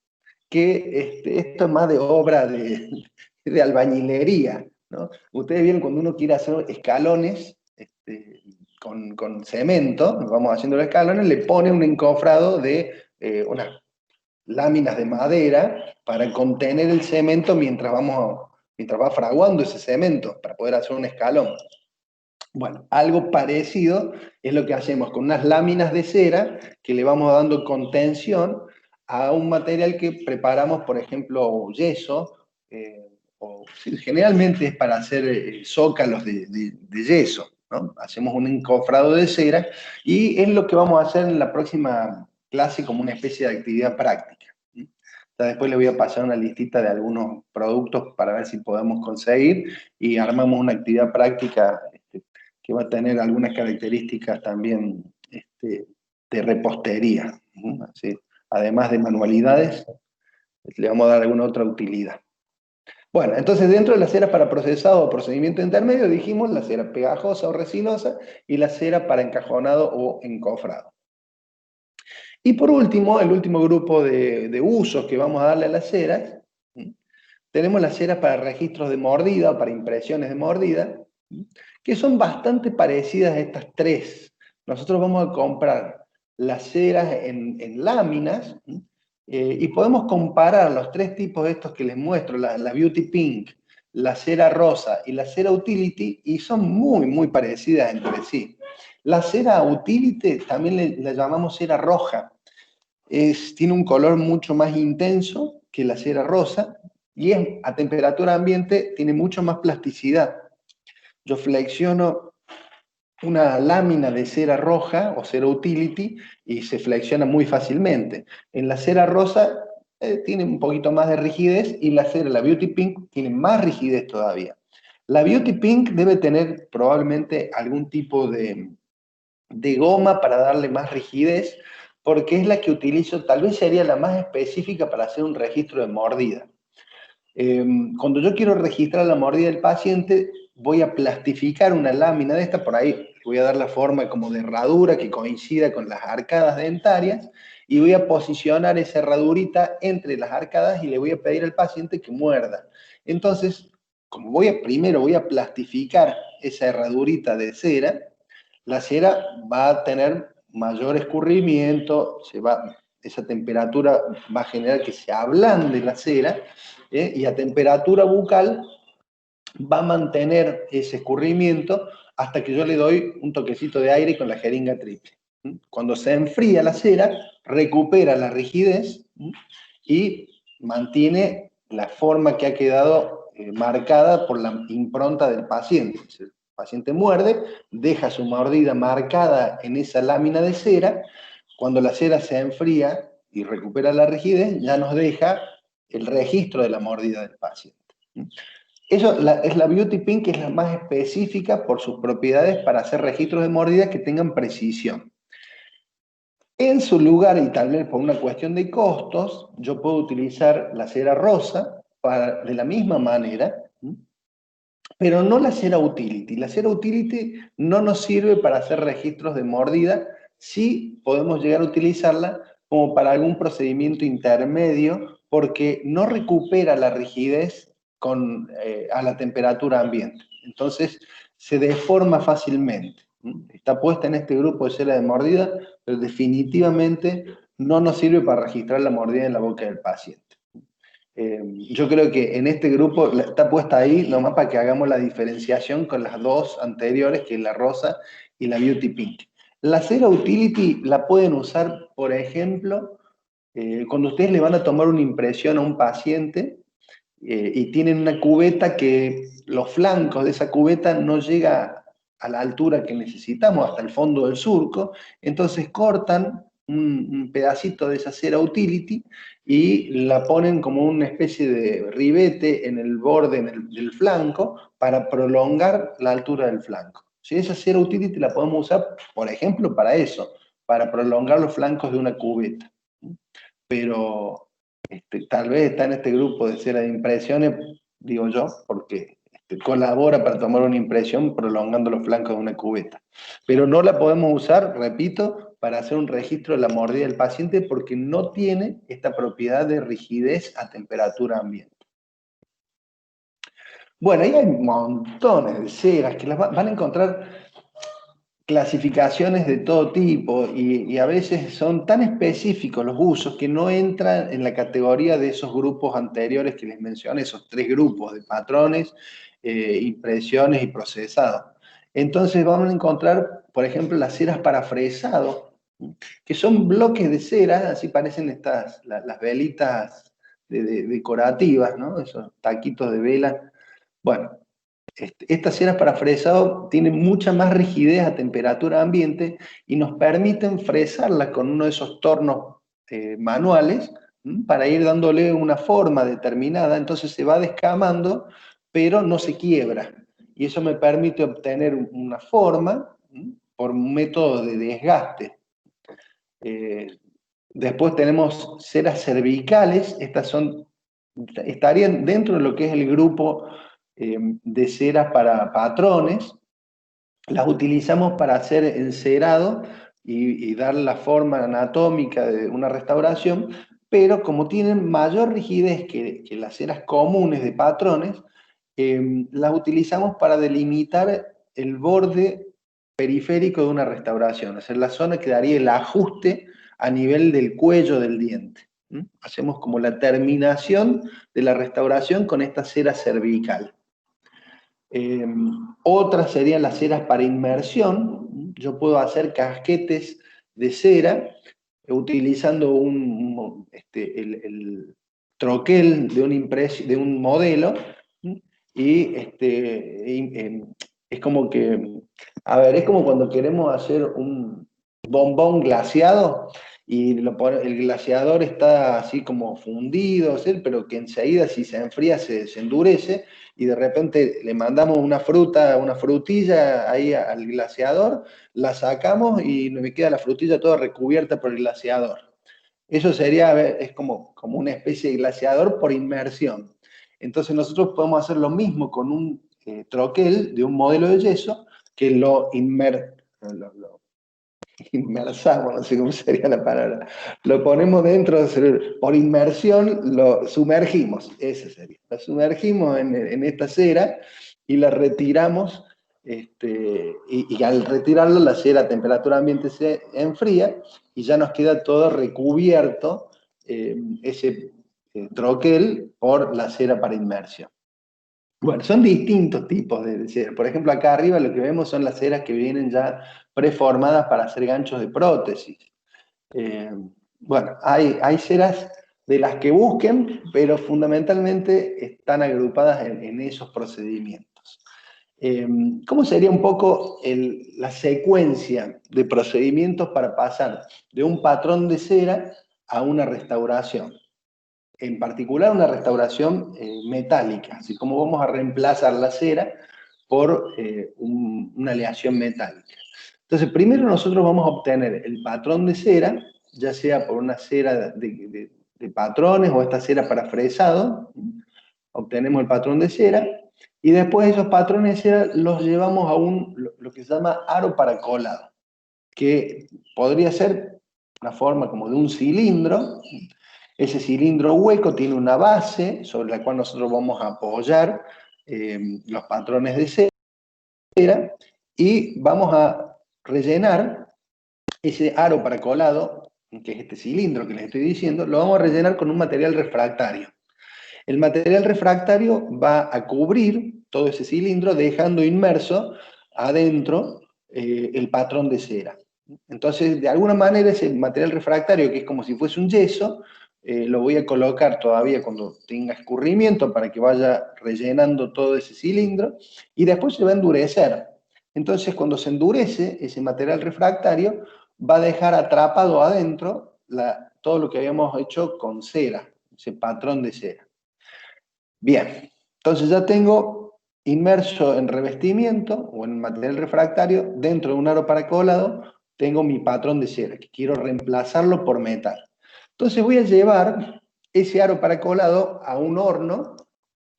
que esto es más de obra de albañilería, ¿no? Ustedes vieron cuando uno quiere hacer escalones con cemento, vamos haciendo los escalones, le pone un encofrado de unas láminas de madera para contener el cemento mientras va fraguando ese cemento, para poder hacer un escalón. Bueno, algo parecido es lo que hacemos con unas láminas de cera que le vamos dando contención a un material que preparamos, por ejemplo, yeso, sí, generalmente es para hacer zócalos de yeso, ¿no? Hacemos un encofrado de cera y es lo que vamos a hacer en la próxima clase como una especie de actividad práctica. Después les voy a pasar una listita de algunos productos para ver si podemos conseguir y armamos una actividad práctica que va a tener algunas características también de repostería. Así, además de manualidades, le vamos a dar alguna otra utilidad. Bueno, entonces dentro de la cera para procesado o procedimiento intermedio dijimos la cera pegajosa o resinosa y la cera para encajonado o encofrado. Y por último, el último grupo de usos que vamos a darle a las ceras, tenemos las ceras para registros de mordida o para impresiones de mordida, que son bastante parecidas a estas tres. Nosotros vamos a comprar las ceras en láminas, y podemos comparar los tres tipos estos que les muestro, la Beauty Pink, la cera rosa y la cera Utility, y son muy, muy parecidas entre sí. La cera Utility también la llamamos cera roja. Tiene un color mucho más intenso que la cera rosa y a temperatura ambiente tiene mucho más plasticidad. Yo flexiono una lámina de cera roja o cera Utility y se flexiona muy fácilmente. En la cera rosa tiene un poquito más de rigidez y la Beauty Pink tiene más rigidez todavía. La Beauty Pink debe tener probablemente algún tipo de goma para darle más rigidez, porque es la que utilizo, tal vez sería la más específica para hacer un registro de mordida. Cuando yo quiero registrar la mordida del paciente, voy a plastificar una lámina de esta, por ahí voy a dar la forma como de herradura que coincida con las arcadas dentarias, y voy a posicionar esa herradurita entre las arcadas y le voy a pedir al paciente que muerda. Entonces, como primero voy a plastificar esa herradurita de cera, la cera va a tener mayor escurrimiento, esa temperatura va a generar que se ablande la cera, y a temperatura bucal va a mantener ese escurrimiento hasta que yo le doy un toquecito de aire con la jeringa triple. Cuando se enfría la cera, recupera la rigidez y mantiene la forma que ha quedado marcada por la impronta del paciente. El paciente muerde, deja su mordida marcada en esa lámina de cera. Cuando la cera se enfría y recupera la rigidez, ya nos deja el registro de la mordida del paciente. Eso es la Beauty Pin, que es la más específica por sus propiedades para hacer registros de mordida que tengan precisión. En su lugar, y tal vez por una cuestión de costos, yo puedo utilizar la cera rosa de la misma manera, pero no la cera Utility. La cera Utility no nos sirve para hacer registros de mordida, sí podemos llegar a utilizarla como para algún procedimiento intermedio, porque no recupera la rigidez a la temperatura ambiente. Entonces, se deforma fácilmente. Está puesta en este grupo de cera de mordida, pero definitivamente no nos sirve para registrar la mordida en la boca del paciente. Yo creo que en este grupo está puesta ahí nomás para que hagamos la diferenciación con las dos anteriores, que es la rosa y la Beauty Pink. La cera Utility la pueden usar, por ejemplo, cuando ustedes le van a tomar una impresión a un paciente y tienen una cubeta que los flancos de esa cubeta no llega a la altura que necesitamos, hasta el fondo del surco, entonces cortan un pedacito de esa cera Utility y la ponen como una especie de ribete en el borde del flanco para prolongar la altura del flanco. Si esa cera Utility la podemos usar, por ejemplo, para eso, para prolongar los flancos de una cubeta. Pero tal vez está en este grupo de cera de impresiones, digo yo, porque colabora para tomar una impresión prolongando los flancos de una cubeta. Pero no la podemos usar, repito, para hacer un registro de la mordida del paciente porque no tiene esta propiedad de rigidez a temperatura ambiente. Bueno, ahí hay montones de ceras que las van a encontrar clasificaciones de todo tipo y a veces son tan específicos los usos que no entran en la categoría de esos grupos anteriores que les mencioné, esos tres grupos de patrones, impresiones y procesados. Entonces vamos a encontrar, por ejemplo, las ceras para fresado, que son bloques de cera, así parecen las velitas decorativas, ¿no? Esos taquitos de vela. Bueno, estas ceras para fresado tienen mucha más rigidez a temperatura ambiente y nos permiten fresarlas con uno de esos tornos manuales para ir dándole una forma determinada. Entonces se va descamando, pero no se quiebra. Y eso me permite obtener una forma por un método de desgaste. Después tenemos ceras cervicales. Estarían dentro de lo que es el grupo de ceras para patrones. Las utilizamos para hacer encerado y dar la forma anatómica de una restauración, pero como tienen mayor rigidez que las ceras comunes de patrones, las utilizamos para delimitar el borde periférico de una restauración, o sea, la zona que daría el ajuste a nivel del cuello del diente. Hacemos como la terminación de la restauración con esta cera cervical. Otras serían las ceras para inmersión. Yo puedo hacer casquetes de cera utilizando el troquel de un modelo y es como que, a ver, es como cuando queremos hacer un bombón glaseado y el glaseador está así como fundido, ¿sí? Pero que enseguida si se enfría se endurece y de repente le mandamos una frutilla ahí al glaseador, la sacamos y me queda la frutilla toda recubierta por el glaseador. Eso es como una especie de glaseador por inmersión. Entonces nosotros podemos hacer lo mismo con un troquel de un modelo de yeso que lo inmersamos, no sé cómo sería la palabra, lo ponemos dentro, por inmersión lo sumergimos, ese sería, lo sumergimos en esta cera y la retiramos, y al retirarlo la cera a temperatura ambiente se enfría y ya nos queda todo recubierto ese troquel por la cera para inmersión. Bueno, son distintos tipos de cera. Por ejemplo, acá arriba lo que vemos son las ceras que vienen ya preformadas para hacer ganchos de prótesis. Bueno, hay ceras de las que busquen, pero fundamentalmente están agrupadas en esos procedimientos. ¿Cómo sería un poco la secuencia de procedimientos para pasar de un patrón de cera a una restauración? En particular una restauración metálica, así como vamos a reemplazar la cera por una aleación metálica. Entonces, primero nosotros vamos a obtener el patrón de cera, ya sea por una cera de patrones o esta cera para fresado, obtenemos el patrón de cera, y después esos patrones de cera los llevamos a lo que se llama aro para colado, que podría ser una forma como de un cilindro. Ese cilindro hueco tiene una base sobre la cual nosotros vamos a apoyar los patrones de cera y vamos a rellenar ese aro para colado, que es este cilindro que les estoy diciendo, lo vamos a rellenar con un material refractario. El material refractario va a cubrir todo ese cilindro, dejando inmerso adentro el patrón de cera. Entonces, de alguna manera, ese material refractario, que es como si fuese un yeso, lo voy a colocar todavía cuando tenga escurrimiento para que vaya rellenando todo ese cilindro, y después se va a endurecer. Entonces, cuando se endurece, ese material refractario va a dejar atrapado adentro todo lo que habíamos hecho con cera, ese patrón de cera. Bien, entonces ya tengo inmerso en revestimiento o en material refractario, dentro de un aro para colado, tengo mi patrón de cera, que quiero reemplazarlo por metal. Entonces voy a llevar ese aro para colado a un horno,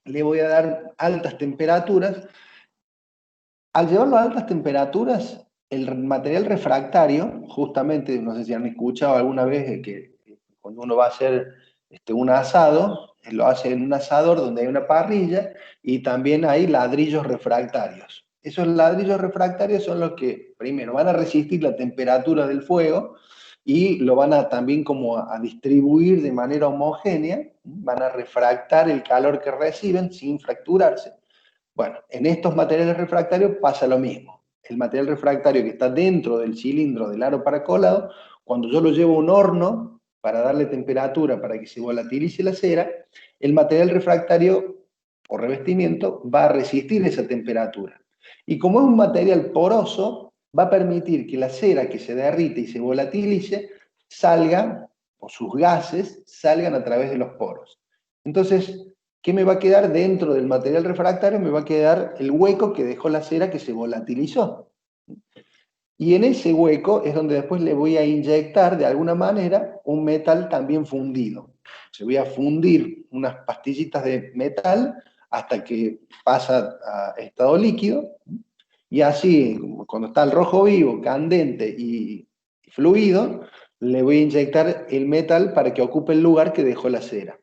le voy a dar altas temperaturas. Al llevarlo a altas temperaturas, el material refractario, justamente, no sé si han escuchado alguna vez que cuando uno va a hacer un asado, lo hace en un asador donde hay una parrilla y también hay ladrillos refractarios. Esos ladrillos refractarios son los que, primero, van a resistir la temperatura del fuego y lo van a también como a distribuir de manera homogénea, van a refractar el calor que reciben sin fracturarse. Bueno, en estos materiales refractarios pasa lo mismo. El material refractario que está dentro del cilindro del aro para colado, cuando yo lo llevo a un horno para darle temperatura para que se volatilice la cera, el material refractario o revestimiento va a resistir esa temperatura. Y como es un material poroso, va a permitir que la cera que se derrite y se volatilice salga, o sus gases salgan a través de los poros. Entonces, ¿qué me va a quedar dentro del material refractario? Me va a quedar el hueco que dejó la cera que se volatilizó. Y en ese hueco es donde después le voy a inyectar de alguna manera un metal también fundido. Se voy a fundir unas pastillitas de metal hasta que pasa a estado líquido. Y así, cuando está el rojo vivo, candente y fluido, le voy a inyectar el metal para que ocupe el lugar que dejó la cera.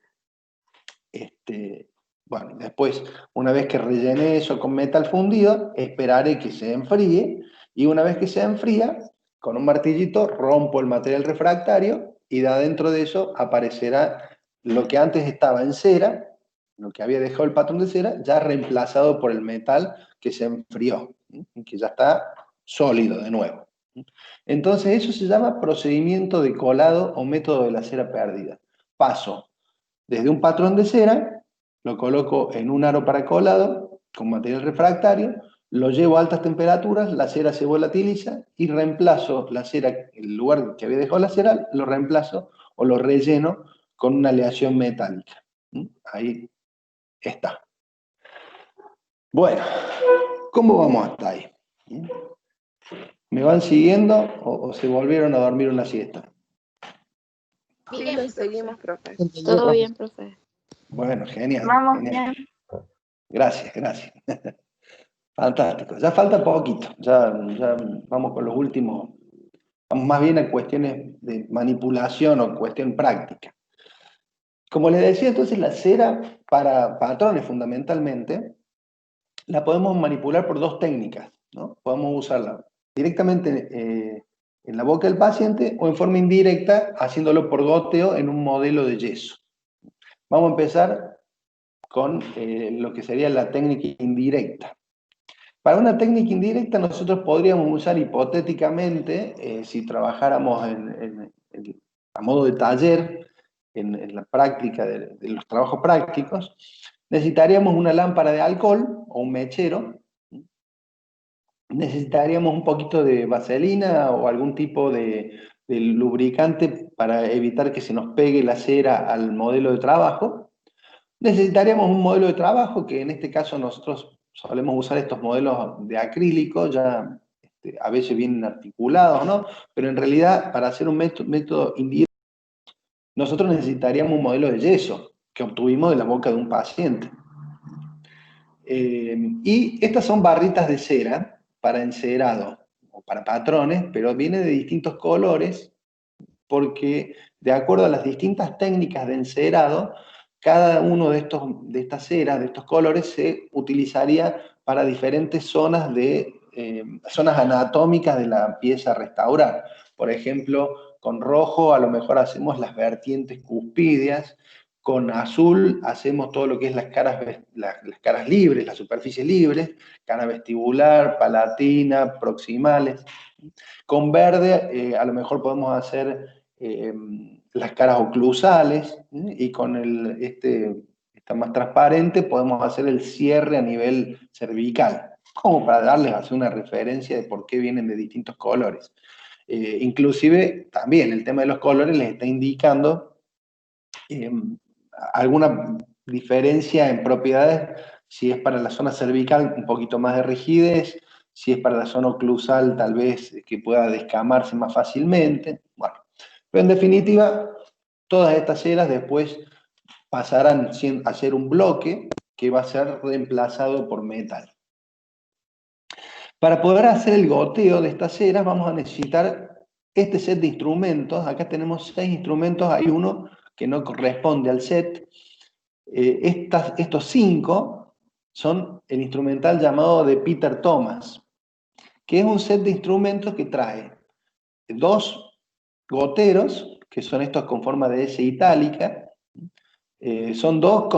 Bueno, después, una vez que rellene eso con metal fundido, esperaré que se enfríe, y una vez que se enfría, con un martillito rompo el material refractario y de adentro de eso aparecerá lo que antes estaba en cera, lo que había dejado el patrón de cera, ya reemplazado por el metal que se enfrió, que ya está sólido de nuevo. Entonces eso se llama procedimiento de colado o método de la cera perdida. Paso desde un patrón de cera, lo coloco en un aro para colado con material refractario, lo llevo a altas temperaturas, la cera se volatiliza y reemplazo la cera, el lugar que había dejado la cera, lo reemplazo o lo relleno con una aleación metálica. Ahí está. Bueno, ¿cómo vamos hasta ahí? ¿Me van siguiendo o se volvieron a dormir una siesta? Bien, lo seguimos, profe. Todo bien, profe. Bueno, genial. Vamos Genial. bien. Gracias, gracias. Fantástico. Ya falta poquito. Ya vamos con los últimos. Vamos más bien a cuestiones de manipulación o cuestión práctica. Como les decía, entonces la cera para patrones fundamentalmente la podemos manipular por dos técnicas, ¿no? Podemos usarla directamente en la boca del paciente o en forma indirecta haciéndolo por goteo en un modelo de yeso. Vamos a empezar con lo que sería la técnica indirecta. Para una técnica indirecta nosotros podríamos usar hipotéticamente, si trabajáramos a modo de taller, en la práctica de los trabajos prácticos, necesitaríamos una lámpara de alcohol o un mechero, necesitaríamos un poquito de vaselina o algún tipo de lubricante para evitar que se nos pegue la cera al modelo de trabajo. Necesitaríamos un modelo de trabajo, que en este caso nosotros solemos usar estos modelos de acrílico, ya a veces vienen articulados, ¿no? Pero en realidad, para hacer un método indirecto, nosotros necesitaríamos un modelo de yeso que obtuvimos de la boca de un paciente. Y estas son barritas de cera para encerado o para patrones, pero vienen de distintos colores porque de acuerdo a las distintas técnicas de encerado, cada uno de estas ceras, de estos colores, se utilizaría para diferentes zonas zonas anatómicas de la pieza a restaurar. Por ejemplo, con rojo a lo mejor hacemos las vertientes cuspídeas, con azul hacemos todo lo que es las caras libres, las superficies libres, cara vestibular, palatina, proximales. Con verde a lo mejor podemos hacer las caras oclusales, y con esta más transparente podemos hacer el cierre a nivel cervical, como para darles una referencia de por qué vienen de distintos colores. Inclusive también el tema de los colores les está indicando alguna diferencia en propiedades, si es para la zona cervical un poquito más de rigidez, si es para la zona oclusal tal vez que pueda descamarse más fácilmente. Bueno, pero en definitiva, todas estas ceras después pasarán a ser un bloque que va a ser reemplazado por metal. Para poder hacer el goteo de estas ceras vamos a necesitar este set de instrumentos. Acá tenemos 6 instrumentos, hay uno que no corresponde al set. Estos 5 son el instrumental llamado de Peter Thomas, que es un set de instrumentos que trae 2 goteros, que son estos con forma de S itálica. Son 2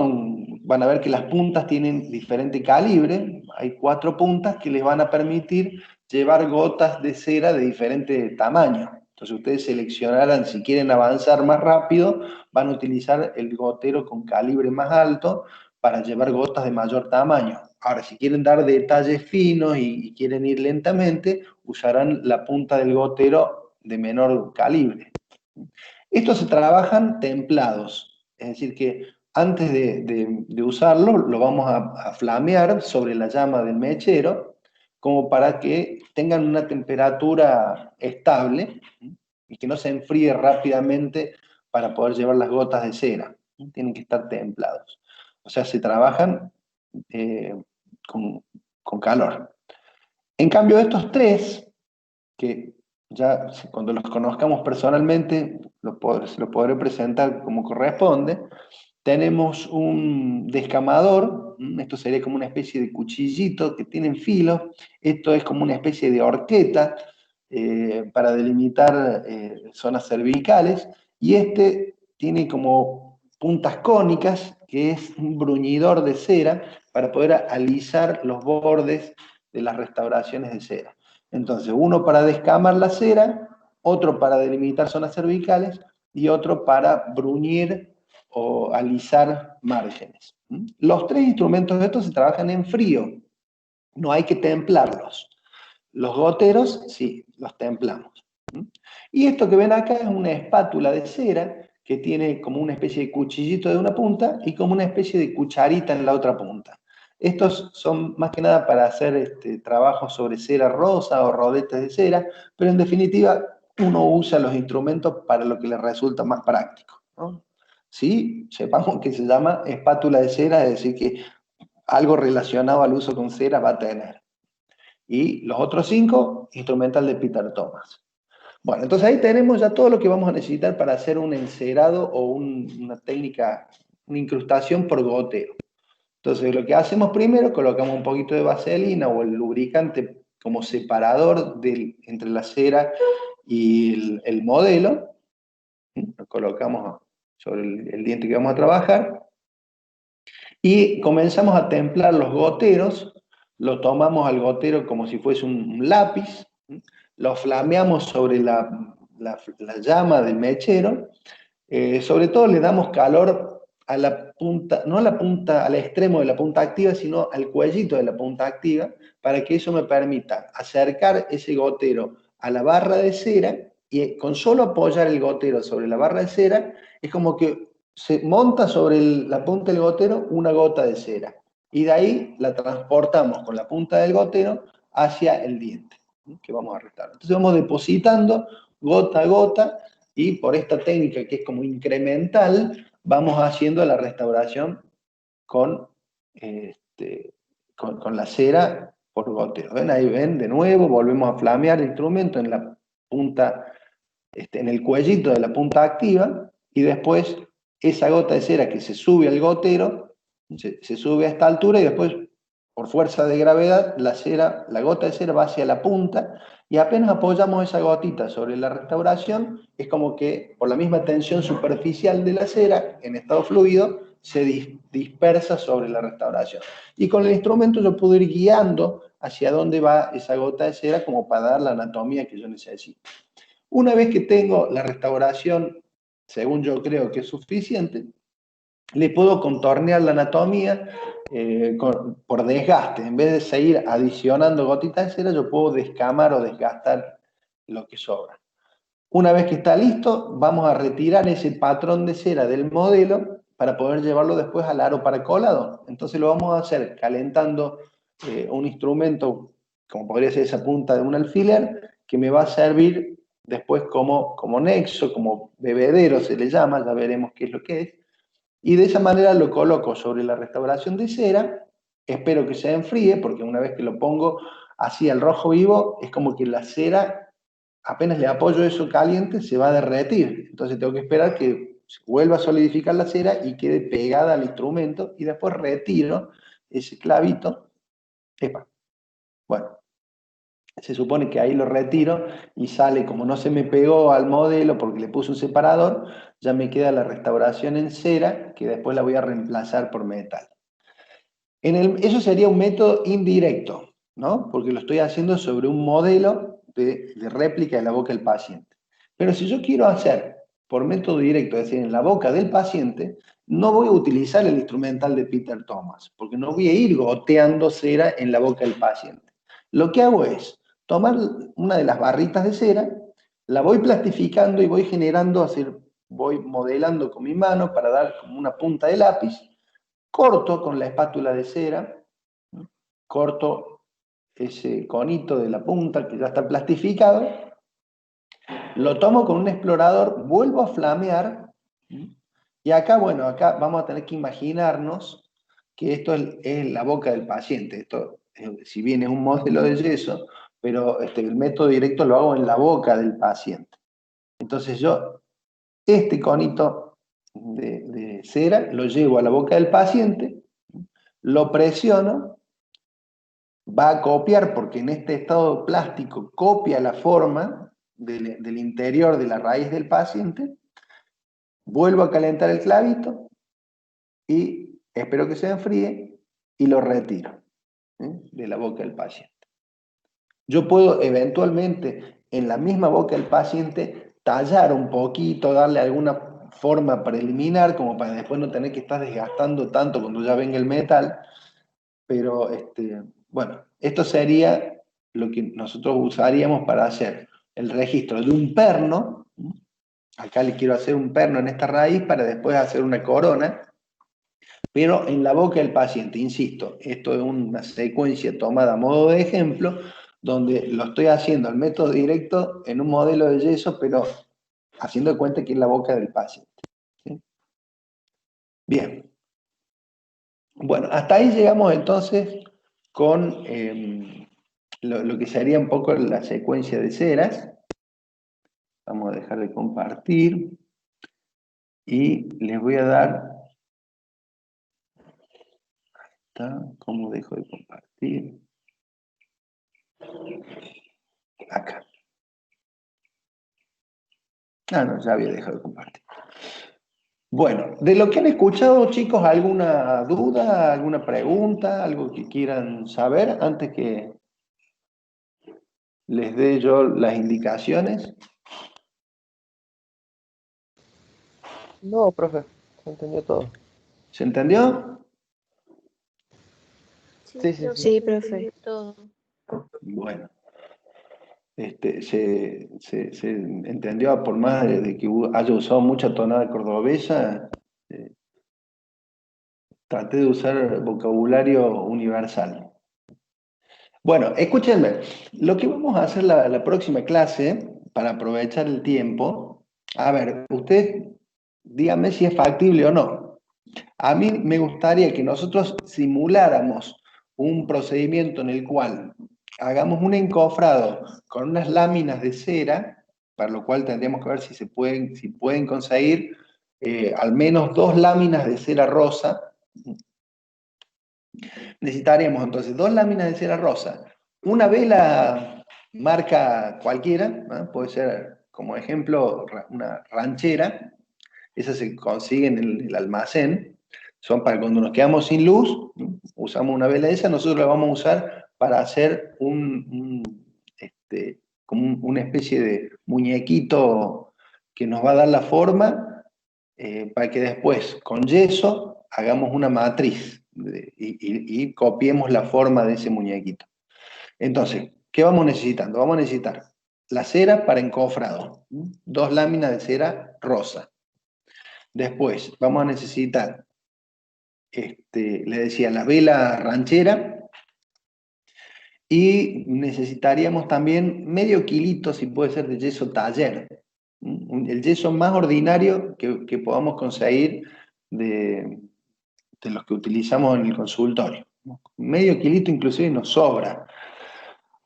van a ver que las puntas tienen diferente calibre, hay 4 puntas que les van a permitir llevar gotas de cera de diferente tamaño. Entonces ustedes seleccionarán, si quieren avanzar más rápido, van a utilizar el gotero con calibre más alto para llevar gotas de mayor tamaño. Ahora, si quieren dar detalles finos y quieren ir lentamente, usarán la punta del gotero de menor calibre. Estos se trabajan templados, es decir que antes de usarlo lo vamos a flamear sobre la llama del mechero, como para que tengan una temperatura estable y que no se enfríe rápidamente para poder llevar las gotas de cera. Tienen que estar templados. O sea, se trabajan con calor. En cambio, estos 3, que ya cuando los conozcamos personalmente, se los podré presentar como corresponde. Tenemos un descamador, esto sería como una especie de cuchillito que tienen filo, esto es como una especie de horqueta para delimitar zonas cervicales, y este tiene como puntas cónicas, que es un bruñidor de cera para poder alisar los bordes de las restauraciones de cera. Entonces, uno para descamar la cera, otro para delimitar zonas cervicales y otro para bruñir o alisar márgenes. Los 3 instrumentos de estos se trabajan en frío, no hay que templarlos. Los goteros, sí, los templamos. Y esto que ven acá es una espátula de cera que tiene como una especie de cuchillito de una punta y como una especie de cucharita en la otra punta. Estos son más que nada para hacer trabajos sobre cera rosa o rodetes de cera, pero en definitiva uno usa los instrumentos para lo que le resulta más práctico, ¿no? Sí, sepamos que se llama espátula de cera, es decir que algo relacionado al uso con cera va a tener. Y los otros 5, instrumental de Peter Thomas. Bueno, entonces ahí tenemos ya todo lo que vamos a necesitar para hacer un encerado o una técnica, una incrustación por goteo. Entonces lo que hacemos primero, colocamos un poquito de vaselina o el lubricante como separador entre la cera y el modelo. Lo colocamos sobre el diente que vamos a trabajar. Y comenzamos a templar los goteros. Lo tomamos al gotero como si fuese un lápiz. Lo flameamos sobre la llama del mechero Sobre todo le damos calor a la punta, no a la punta, al extremo de la punta activa, sino al cuellito de la punta activa, para que eso me permita acercar ese gotero a la barra de cera, y con solo apoyar el gotero sobre la barra de cera, es como que se monta sobre la punta del gotero una gota de cera. Y de ahí la transportamos con la punta del gotero hacia el diente, que vamos a restar. Entonces vamos depositando gota a gota, y por esta técnica que es como incremental, vamos haciendo la restauración con, con la cera por goteo. ¿Ven? Ahí ven, de nuevo, volvemos a flamear el instrumento en la punta, en el cuellito de la punta activa, y después esa gota de cera que se sube al gotero, se sube a esta altura, y después, por fuerza de gravedad, la gota de cera va hacia la punta, y apenas apoyamos esa gotita sobre la restauración, es como que por la misma tensión superficial de la cera, en estado fluido, se dispersa sobre la restauración. Y con el instrumento yo puedo ir guiando hacia dónde va esa gota de cera, como para dar la anatomía que yo necesito. Una vez que tengo la restauración, según yo creo que es suficiente, le puedo contornear la anatomía por desgaste. En vez de seguir adicionando gotitas de cera, yo puedo descamar o desgastar lo que sobra. Una vez que está listo, vamos a retirar ese patrón de cera del modelo para poder llevarlo después al aro para colado. Entonces lo vamos a hacer calentando un instrumento, como podría ser esa punta de un alfiler, que me va a servir después como nexo, como bebedero se le llama, ya veremos qué es lo que es. Y de esa manera lo coloco sobre la restauración de cera, espero que se enfríe, porque una vez que lo pongo así al rojo vivo, es como que la cera, apenas le apoyo eso caliente, se va a derretir. Entonces tengo que esperar que se vuelva a solidificar la cera y quede pegada al instrumento, y después retiro ese clavito. Epa. Bueno, se supone que ahí lo retiro y sale, como no se me pegó al modelo porque le puse un separador, ya me queda la restauración en cera, que después la voy a reemplazar por metal. Eso sería un método indirecto, ¿no? Porque lo estoy haciendo sobre un modelo de réplica de la boca del paciente. Pero si yo quiero hacer por método directo, es decir, en la boca del paciente, no voy a utilizar el instrumental de Peter Thomas, porque no voy a ir goteando cera en la boca del paciente. Lo que hago es tomar una de las barritas de cera, la voy plastificando y voy generando, voy modelando con mi mano para dar como una punta de lápiz, corto con la espátula de cera, corto ese conito de la punta que ya está plastificado, lo tomo con un explorador, vuelvo a flamear, y acá, bueno, acá vamos a tener que imaginarnos que esto es la boca del paciente. Esto, si bien es un modelo de yeso, pero el método directo lo hago en la boca del paciente. Entonces yo, este conito de cera lo llevo a la boca del paciente, lo presiono, va a copiar, porque en este estado plástico copia la forma del interior de la raíz del paciente, vuelvo a calentar el clavito y espero que se enfríe y lo retiro de la boca del paciente. Yo puedo eventualmente en la misma boca del paciente tallar un poquito, darle alguna forma preliminar, como para después no tener que estar desgastando tanto cuando ya venga el metal, pero bueno, esto sería lo que nosotros usaríamos para hacer el registro de un perno. Acá le quiero hacer un perno en esta raíz para después hacer una corona, pero en la boca del paciente, insisto, esto es una secuencia tomada a modo de ejemplo, donde lo estoy haciendo al método directo en un modelo de yeso, pero haciendo de cuenta que es la boca del paciente. ¿Sí? Bien. Bueno, hasta ahí llegamos entonces con lo que sería un poco la secuencia de ceras. Vamos a dejar de compartir y les voy a dar... ¿Cómo dejo de compartir? Acá. Ah, no, ya había dejado de compartir. Bueno, de lo que han escuchado, chicos, ¿alguna duda, alguna pregunta, algo que quieran saber antes que les dé yo las indicaciones? No, profe, se entendió todo. ¿Se entendió? Sí, sí, sí. Sí, profe. Todo. Bueno, se entendió, por más de que haya usado mucha tonada cordobesa, traté de usar vocabulario universal. Bueno, escúchenme, lo que vamos a hacer la próxima clase, para aprovechar el tiempo, a ver, usted dígame si es factible o no. A mí me gustaría que nosotros simuláramos un procedimiento en el cual hagamos un encofrado con unas láminas de cera, para lo cual tendríamos que ver si pueden conseguir al menos 2 láminas de cera rosa. Necesitaríamos entonces 2 láminas de cera rosa, una vela marca cualquiera, ¿no? Puede ser como ejemplo una ranchera, esas se consiguen en el almacén, son para cuando nos quedamos sin luz, ¿no? Usamos una vela de esa, nosotros la vamos a usar para hacer como una especie de muñequito que nos va a dar la forma, para que después con yeso hagamos una matriz y copiemos la forma de ese muñequito. Entonces, ¿qué vamos necesitando? Vamos a necesitar la cera para encofrado, 2 láminas de cera rosa. Después vamos a necesitar, le decía, la vela ranchera, y necesitaríamos también medio kilito, si puede ser, de yeso taller. El yeso más ordinario que podamos conseguir de los que utilizamos en el consultorio. Medio kilito inclusive nos sobra.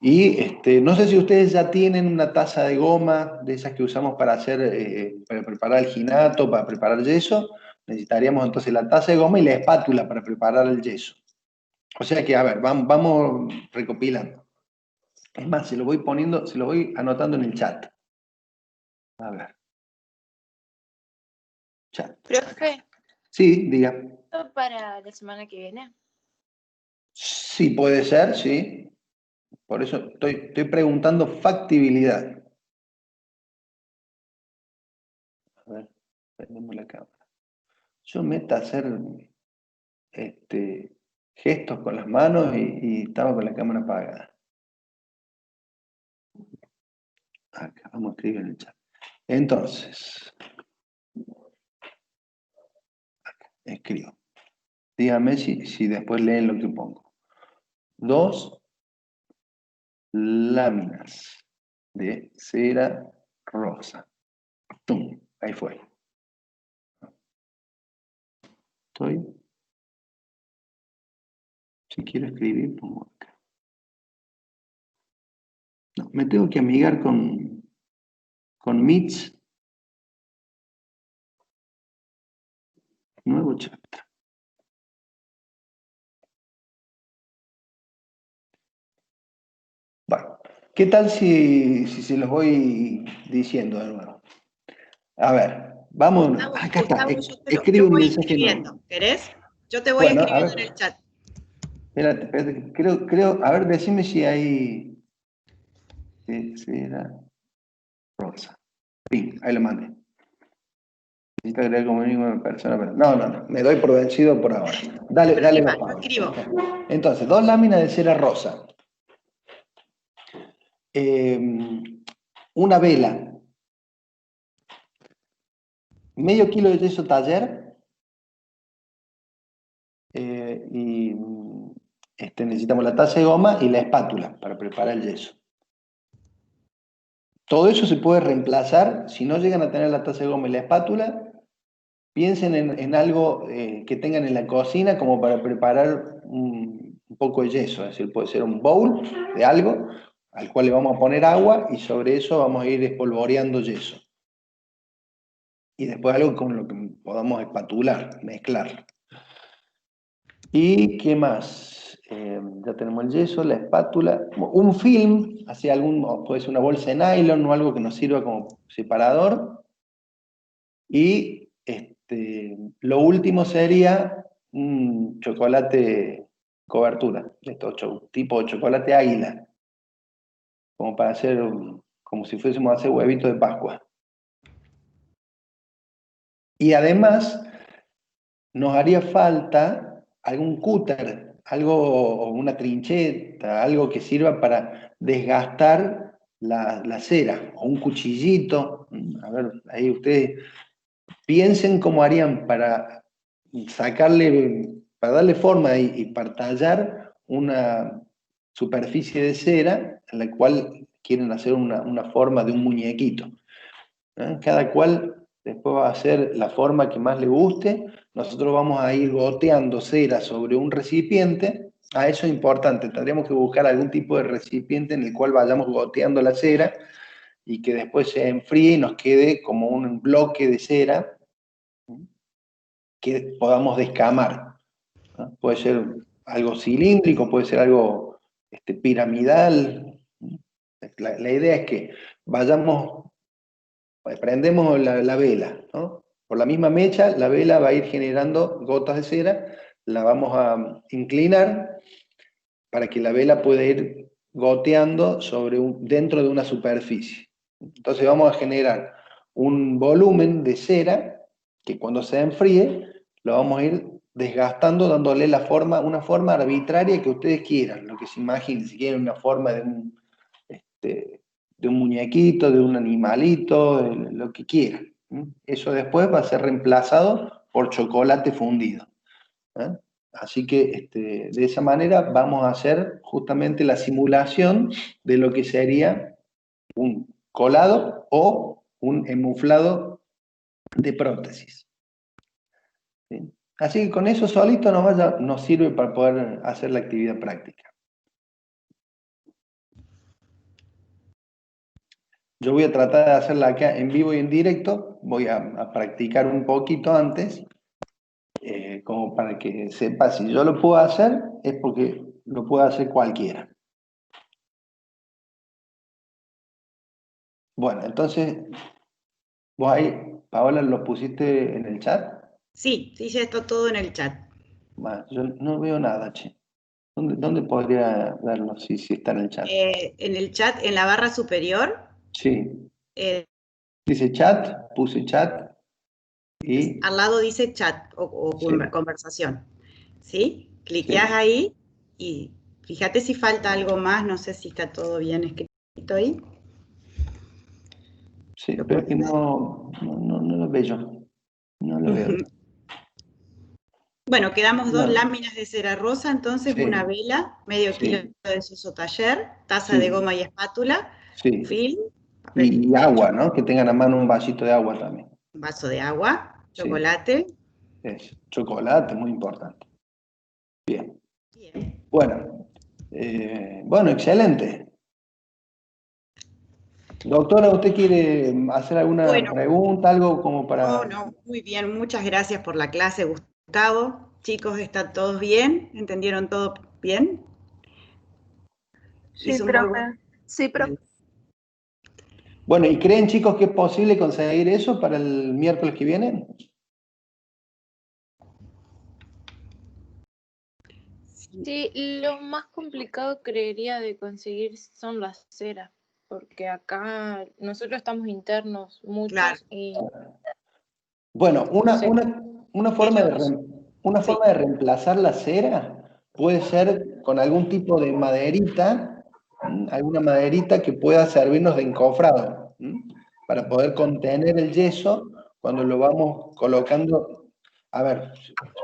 Y no sé si ustedes ya tienen una taza de goma, de esas que usamos para para preparar el ginato, para preparar yeso. Necesitaríamos entonces la taza de goma y la espátula para preparar el yeso. O sea que, a ver, vamos recopilando. Es más, se lo voy anotando en el chat. A ver. Chat. Profe, Sí, diga. para la semana que viene. Sí, puede ser, sí. Por eso estoy preguntando factibilidad. A ver, prendemos la cámara. Yo meto a hacer gestos con las manos y estaba con la cámara apagada. Acá, vamos a escribir en el chat. Entonces, acá, escribo. Dígame si después leen lo que pongo. 2 láminas de cera rosa. ¡Tum! Ahí fue. Si quiero escribir, pongo acá. No, me tengo que amigar con Mitch. Nuevo chat. Bueno, ¿qué tal si se los voy diciendo de nuevo? A ver, vamos. Acá está. Escribe yo un voy mensaje nuevo. escribiendo. ¿Querés? Yo te voy Bueno, a escribiendo ver. en el chat. Espérate, creo, a ver, decime si hay cera rosa. Sí, ahí lo mandé. Necesito agregar como mínimo persona, pero no, me doy por vencido por ahora. Dale, Yo papá. escribo. Entonces, 2 láminas de cera rosa. Una vela. Medio kilo de yeso taller. Y necesitamos la taza de goma y la espátula para preparar el yeso. Todo eso se puede reemplazar. Si no llegan a tener la taza de goma y la espátula, piensen en algo que tengan en la cocina como para preparar un poco de yeso. Es decir, puede ser un bowl de algo al cual le vamos a poner agua y sobre eso vamos a ir espolvoreando yeso. Y después algo con lo que podamos espatular, mezclarlo. ¿Y qué más? Ya tenemos el yeso, la espátula, un film, así puede ser una bolsa de nylon o algo que nos sirva como separador. Y lo último sería un chocolate cobertura, tipo chocolate águila, como para hacer, como si fuésemos a hacer huevitos de Pascua. Y además nos haría falta algún cúter, algo, una trincheta, algo que sirva para desgastar la cera, o un cuchillito. A ver, ahí ustedes piensen cómo harían para sacarle, para darle forma y para tallar una superficie de cera en la cual quieren hacer una forma de un muñequito. Cada cual después va a hacer la forma que más le guste. Nosotros vamos a ir goteando cera sobre un recipiente. Eso es importante, tendríamos que buscar algún tipo de recipiente en el cual vayamos goteando la cera y que después se enfríe y nos quede como un bloque de cera que podamos descamar, ¿no? Puede ser algo cilíndrico, puede ser algo piramidal. La idea es que vayamos, prendemos la vela, ¿no? Por la misma mecha, la vela va a ir generando gotas de cera, la vamos a inclinar para que la vela pueda ir goteando dentro de una superficie. Entonces vamos a generar un volumen de cera que cuando se enfríe lo vamos a ir desgastando, dándole una forma arbitraria que ustedes quieran, lo que se imaginen, si quieren una forma de un muñequito, de un animalito, de lo que quieran. Eso después va a ser reemplazado por chocolate fundido. Así que de esa manera vamos a hacer justamente la simulación de lo que sería un colado o un emuflado de prótesis. ¿Sí? Así que con eso solito nos sirve para poder hacer la actividad práctica. Yo voy a tratar de hacerla acá en vivo y en directo, voy a practicar un poquito antes, como para que sepa si yo lo puedo hacer, es porque lo puede hacer cualquiera. Bueno, entonces, vos ahí, Paola, ¿lo pusiste en el chat? Sí, sí, ya está todo en el chat. Bueno, yo no veo nada, che. ¿Dónde podría verlo si está en el chat? En el chat, en la barra superior. Sí. Eh, Dice chat, puse chat y... Al lado dice chat o Sí. conversación. ¿Sí? Cliqueas ahí y fíjate si falta algo más, no sé si está todo bien escrito ahí. Sí, pero es que no lo veo. No lo veo. Bueno, quedamos dos No. láminas de cera rosa, entonces Sí. una vela, medio kilo Sí. de Suso Taller, taza Sí. de goma y espátula, Sí. film, papel Y agua, ¿no? Que tengan a mano un vasito de agua también. un vaso de agua, Sí. chocolate. Es chocolate, muy importante. Bien. Bien. Bueno, excelente. Doctora, ¿usted quiere hacer alguna pregunta, algo como para...? No, muy bien, muchas gracias por la clase, Gustavo. Chicos, ¿están todos bien? ¿Entendieron todo bien? Sí, profe. Sí, profe. Bueno, ¿y creen, chicos, que es posible conseguir eso para el miércoles que viene? Sí, lo más complicado creería de conseguir son las ceras, porque acá nosotros estamos internos muchos Claro. y Bueno, no sé, una forma Sí. de reemplazar la cera puede ser con algún tipo de maderita, alguna maderita que pueda servirnos de encofrado, para poder contener el yeso cuando lo vamos colocando. A ver,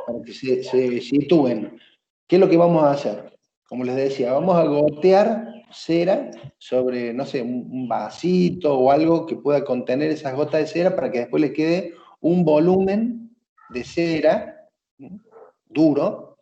para que se sitúen. ¿Qué es lo que vamos a hacer? Como les decía, vamos a gotear cera sobre, no sé, un vasito o algo que pueda contener esas gotas de cera para que después le quede un volumen de cera duro,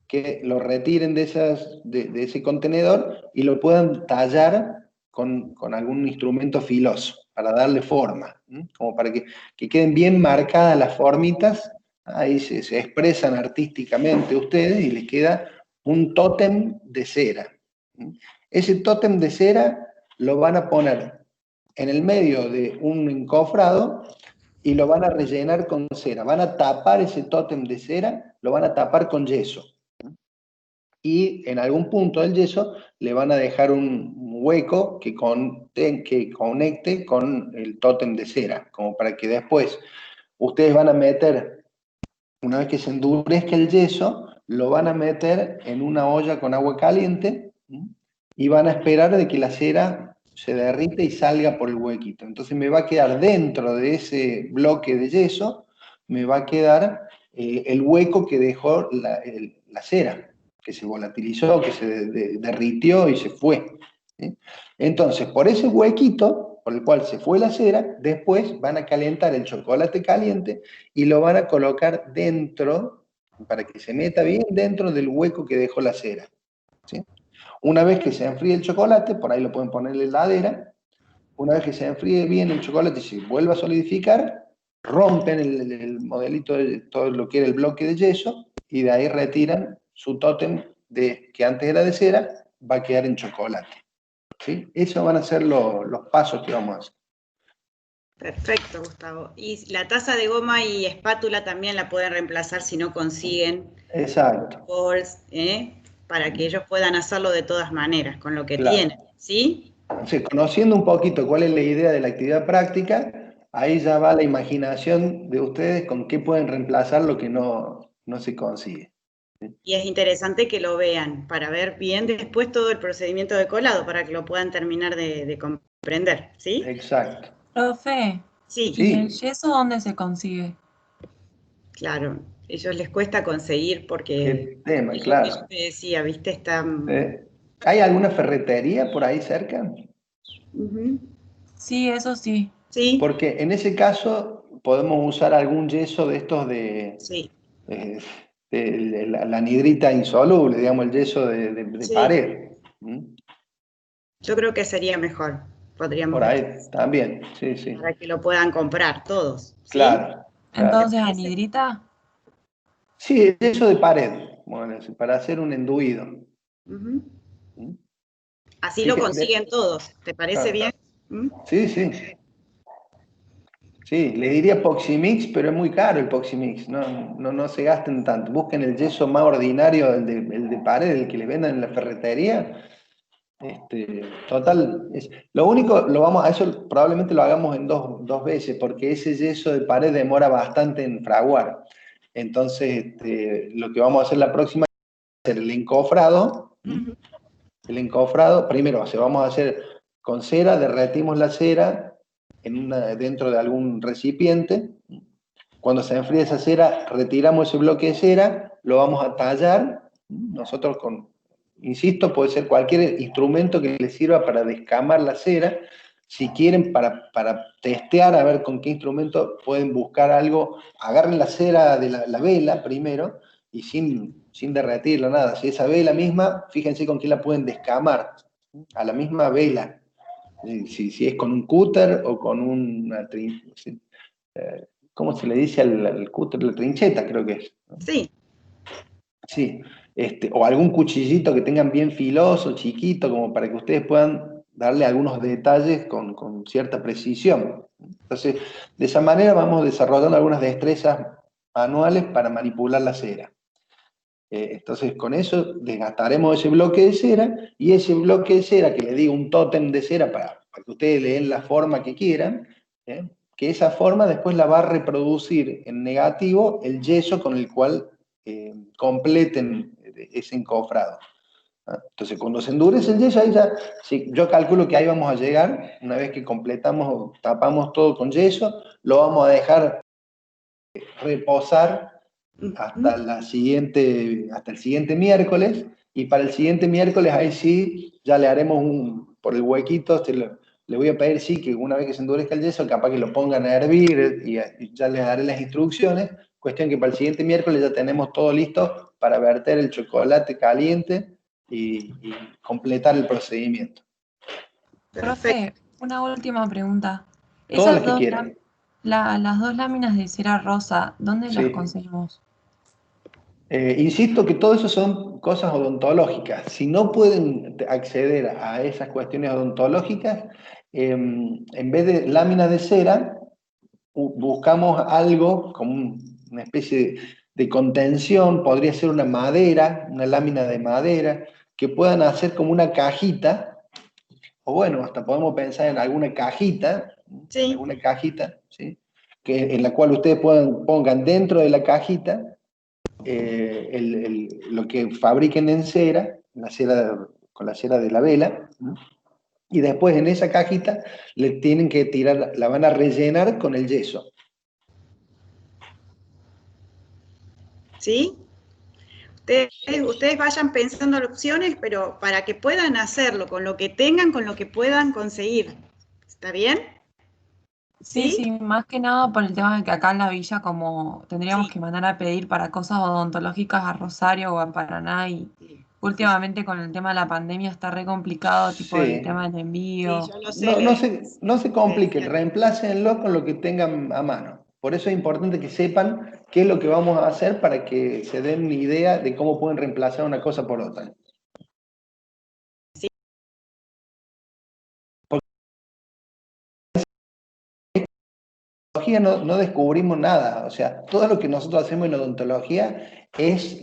que lo retiren de ese contenedor y lo puedan tallar con algún instrumento filoso para darle forma, como para que queden bien marcadas las formitas. Ahí se expresan artísticamente ustedes y les queda un tótem de cera. Ese tótem de cera lo van a poner en el medio de un encofrado y lo van a rellenar con cera. Van a tapar ese tótem de cera, lo van a tapar con yeso. Y en algún punto del yeso le van a dejar un hueco que conecte con el tótem de cera, como para que después, ustedes van a meter, una vez que se endurezca el yeso, lo van a meter en una olla con agua caliente y van a esperar de que la cera se derrite y salga por el huequito. Entonces me va a quedar dentro de ese bloque de yeso, me va a quedar el hueco que dejó la cera, que se volatilizó, que se derritió y se fue. ¿Sí? Entonces, por ese huequito, por el cual se fue la cera, después van a calentar el chocolate caliente y lo van a colocar dentro, para que se meta bien dentro del hueco que dejó la cera. ¿Sí? Una vez que se enfríe el chocolate, por ahí lo pueden poner en la heladera, una vez que se enfríe bien el chocolate y se vuelva a solidificar, rompen el modelito, de todo lo que era el bloque de yeso, y de ahí retiran su tótem que antes era de cera, va a quedar en chocolate. ¿Sí? Esos van a ser los pasos que vamos a hacer. Perfecto, Gustavo. Y la taza de goma y espátula también la pueden reemplazar si no consiguen. Exacto. Para que ellos puedan hacerlo de todas maneras, con lo que Claro. tienen, ¿sí? Entonces, conociendo un poquito cuál es la idea de la actividad práctica, ahí ya va la imaginación de ustedes con qué pueden reemplazar lo que no se consigue. Y es interesante que lo vean para ver bien después todo el procedimiento de colado, para que lo puedan terminar de comprender, ¿sí? Exacto. Profe, Sí, ¿y el yeso dónde se consigue? claro. Ellos les cuesta conseguir porque Qué tema, es lo claro. que yo te decía, ¿viste? Están... ¿Hay alguna ferretería por ahí cerca? Ujú. Sí, eso sí. Sí, Porque en ese caso podemos usar algún yeso de estos de sí, la anhidrita insoluble, digamos, el yeso de sí. pared. Yo creo que sería mejor, podríamos Por ahí hacer, también, sí, sí. para que lo puedan comprar todos, ¿sí? Claro. Entonces, anhidrita. Sí, el yeso de pared, bueno, para hacer un enduido. Ujú. ¿Mm? Así lo Fíjate, consiguen todos, ¿te parece bien? ¿Mm? Sí, sí. Sí, le diría Poximix, pero es muy caro el Poximix, no se gasten tanto. Busquen el yeso más ordinario, el de pared, el que le vendan en la ferretería. Total, lo único, a eso probablemente lo hagamos en dos veces, porque ese yeso de pared demora bastante en fraguar. Entonces, lo que vamos a hacer la próxima es hacer el encofrado. Ujú. El encofrado, primero, vamos a hacer con cera, derretimos la cera dentro de algún recipiente. Cuando se enfríe esa cera, retiramos ese bloque de cera, lo vamos a tallar. Nosotros insisto, puede ser cualquier instrumento que les sirva para descamar la cera. Si quieren, para testear, a ver con qué instrumento pueden buscar algo, agarren la cera de la vela primero, y sin derretirla, nada. Si esa vela misma, fíjense con qué la pueden descamar, a la misma vela. Si es con un cúter o con una ¿cómo se le dice al cúter? La trincheta, creo que es. Sí, Sí, o algún cuchillito que tengan bien filoso, chiquito, como para que ustedes puedan darle algunos detalles con cierta precisión. Entonces, de esa manera vamos desarrollando algunas destrezas manuales para manipular la cera. Entonces, con eso desgastaremos ese bloque de cera, y ese bloque de cera, que le digo un tótem de cera para que ustedes le den la forma que quieran, que esa forma después la va a reproducir en negativo el yeso con el cual completen ese encofrado. Entonces, cuando se endurece el yeso, ahí ya, sí, yo calculo que ahí vamos a llegar, una vez que completamos, tapamos todo con yeso, lo vamos a dejar reposar hasta el siguiente miércoles, y para el siguiente miércoles ahí sí, ya le haremos por el huequito, le voy a pedir sí que una vez que se endurezca el yeso, capaz que lo pongan a hervir, y ya les daré las instrucciones, cuestión que para el siguiente miércoles ya tenemos todo listo para verter el chocolate caliente y completar el procedimiento. Profe, una última pregunta. Todas Esas las que quieran. las dos láminas de cera rosa, ¿dónde las Sí. conseguimos? Insisto que todo eso son cosas odontológicas. Si no pueden acceder a esas cuestiones odontológicas, en vez de láminas de cera, buscamos algo como una especie de contención, podría ser una madera, una lámina de madera, que puedan hacer como una cajita, o bueno, hasta podemos pensar en alguna cajita, sí. ¿sí? en la cual ustedes pongan dentro de la cajita lo que fabriquen en cera, con la cera de la vela, ¿no? Y después en esa cajita le tienen que tirar, la van a rellenar con el yeso. ¿Sí? Ustedes vayan pensando en opciones, pero para que puedan hacerlo, con lo que tengan, con lo que puedan conseguir. ¿Está bien? Sí, sí, más que nada por el tema de que acá en la villa como tendríamos Sí. que mandar a pedir para cosas odontológicas a Rosario o a Paraná y Sí. últimamente con el tema de la pandemia está re complicado, tipo el Sí. tema del Sí, envío. yo lo sé. No se compliquen, reemplácenlo con lo que tengan a mano. Por eso es importante que sepan qué es lo que vamos a hacer para que se den una idea de cómo pueden reemplazar una cosa por otra. Sí. No descubrimos nada, o sea, todo lo que nosotros hacemos en odontología es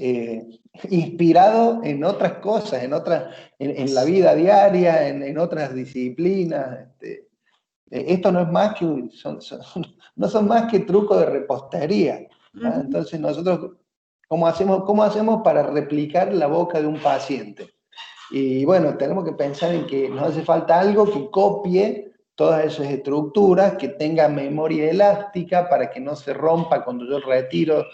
inspirado en otras cosas, en la vida diaria, en otras disciplinas. Esto no es más que no son más que trucos de repostería. ¿Ah? Entonces nosotros, ¿cómo hacemos para replicar la boca de un paciente? Y bueno, tenemos que pensar en que nos hace falta algo que copie todas esas estructuras, que tenga memoria elástica para que no se rompa cuando yo retiro.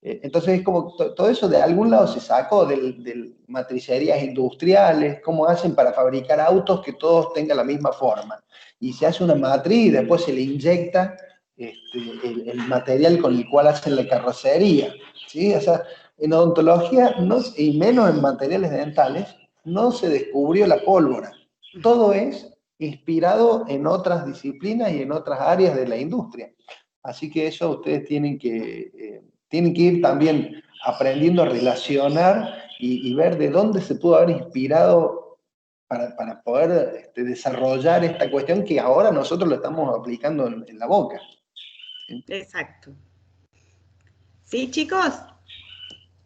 Entonces es como todo eso de algún lado se sacó, de matricerías industriales, cómo hacen para fabricar autos que todos tengan la misma forma. Y se hace una matriz y después se le inyecta el material con el cual hacen la carrocería. ¿Sí? O sea, en odontología, y menos en materiales dentales, no se descubrió la pólvora. Todo es inspirado en otras disciplinas y en otras áreas de la industria. Así que eso ustedes tienen que ir también aprendiendo a relacionar y ver de dónde se pudo haber inspirado para poder desarrollar esta cuestión que ahora nosotros lo estamos aplicando en la boca. Exacto. ¿Sí, chicos?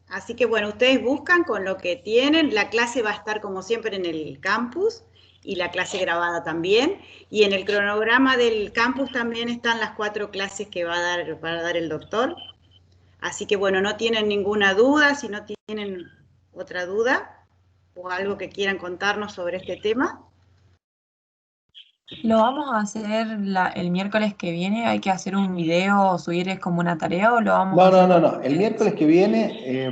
Así que bueno, ustedes buscan con lo que tienen. La clase va a estar como siempre en el campus y la clase grabada también. Y en el cronograma del campus también están las 4 clases que va a dar el doctor. Así que bueno, no tienen ninguna duda. Si no tienen otra duda o algo que quieran contarnos sobre este tema. ¿Lo vamos a hacer el miércoles que viene? ¿Hay que hacer un video o subir es como una tarea o lo vamos a hacer? No. El miércoles que viene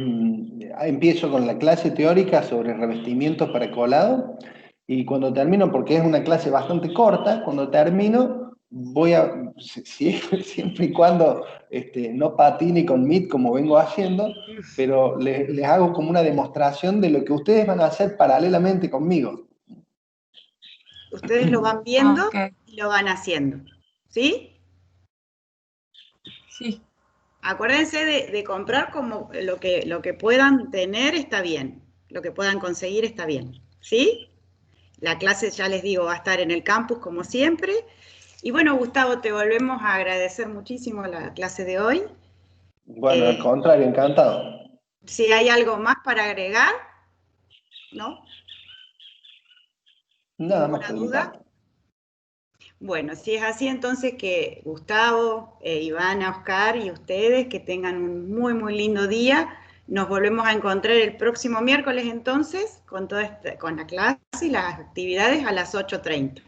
empiezo con la clase teórica sobre revestimientos para colado y cuando termino, porque es una clase bastante corta, cuando termino voy a, siempre y cuando no patine con MIT como vengo haciendo, pero les hago como una demostración de lo que ustedes van a hacer paralelamente conmigo. Ustedes lo van viendo Okay. y lo van haciendo. ¿Sí? Sí. Acuérdense de comprar como lo que puedan tener está bien, lo que puedan conseguir está bien, ¿sí? La clase, ya les digo, va a estar en el campus como siempre. Y bueno, Gustavo, te volvemos a agradecer muchísimo la clase de hoy. Bueno, al contrario, encantado. Si hay algo más para agregar, ¿no? Nada más ¿Ninguna por mi duda? parte. Bueno, si es así, entonces que Gustavo, Ivana, Oscar y ustedes que tengan un muy, muy lindo día. Nos volvemos a encontrar el próximo miércoles entonces con con la clase y las actividades a las 8:30.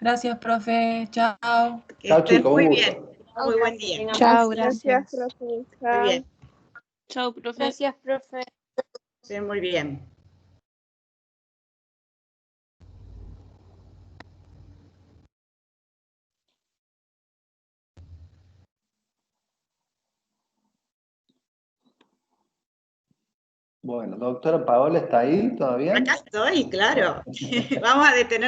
Gracias, profe. Chao. Que Chao estén chicos, un muy gusto. bien. Muy buen día. Chao, Gracias, gracias. profe. Muy Chao. bien. Chao, profe. Gracias, profe. Estén muy bien. Bueno, doctora Paola, ¿está ahí todavía? Acá estoy, claro. Vamos a detener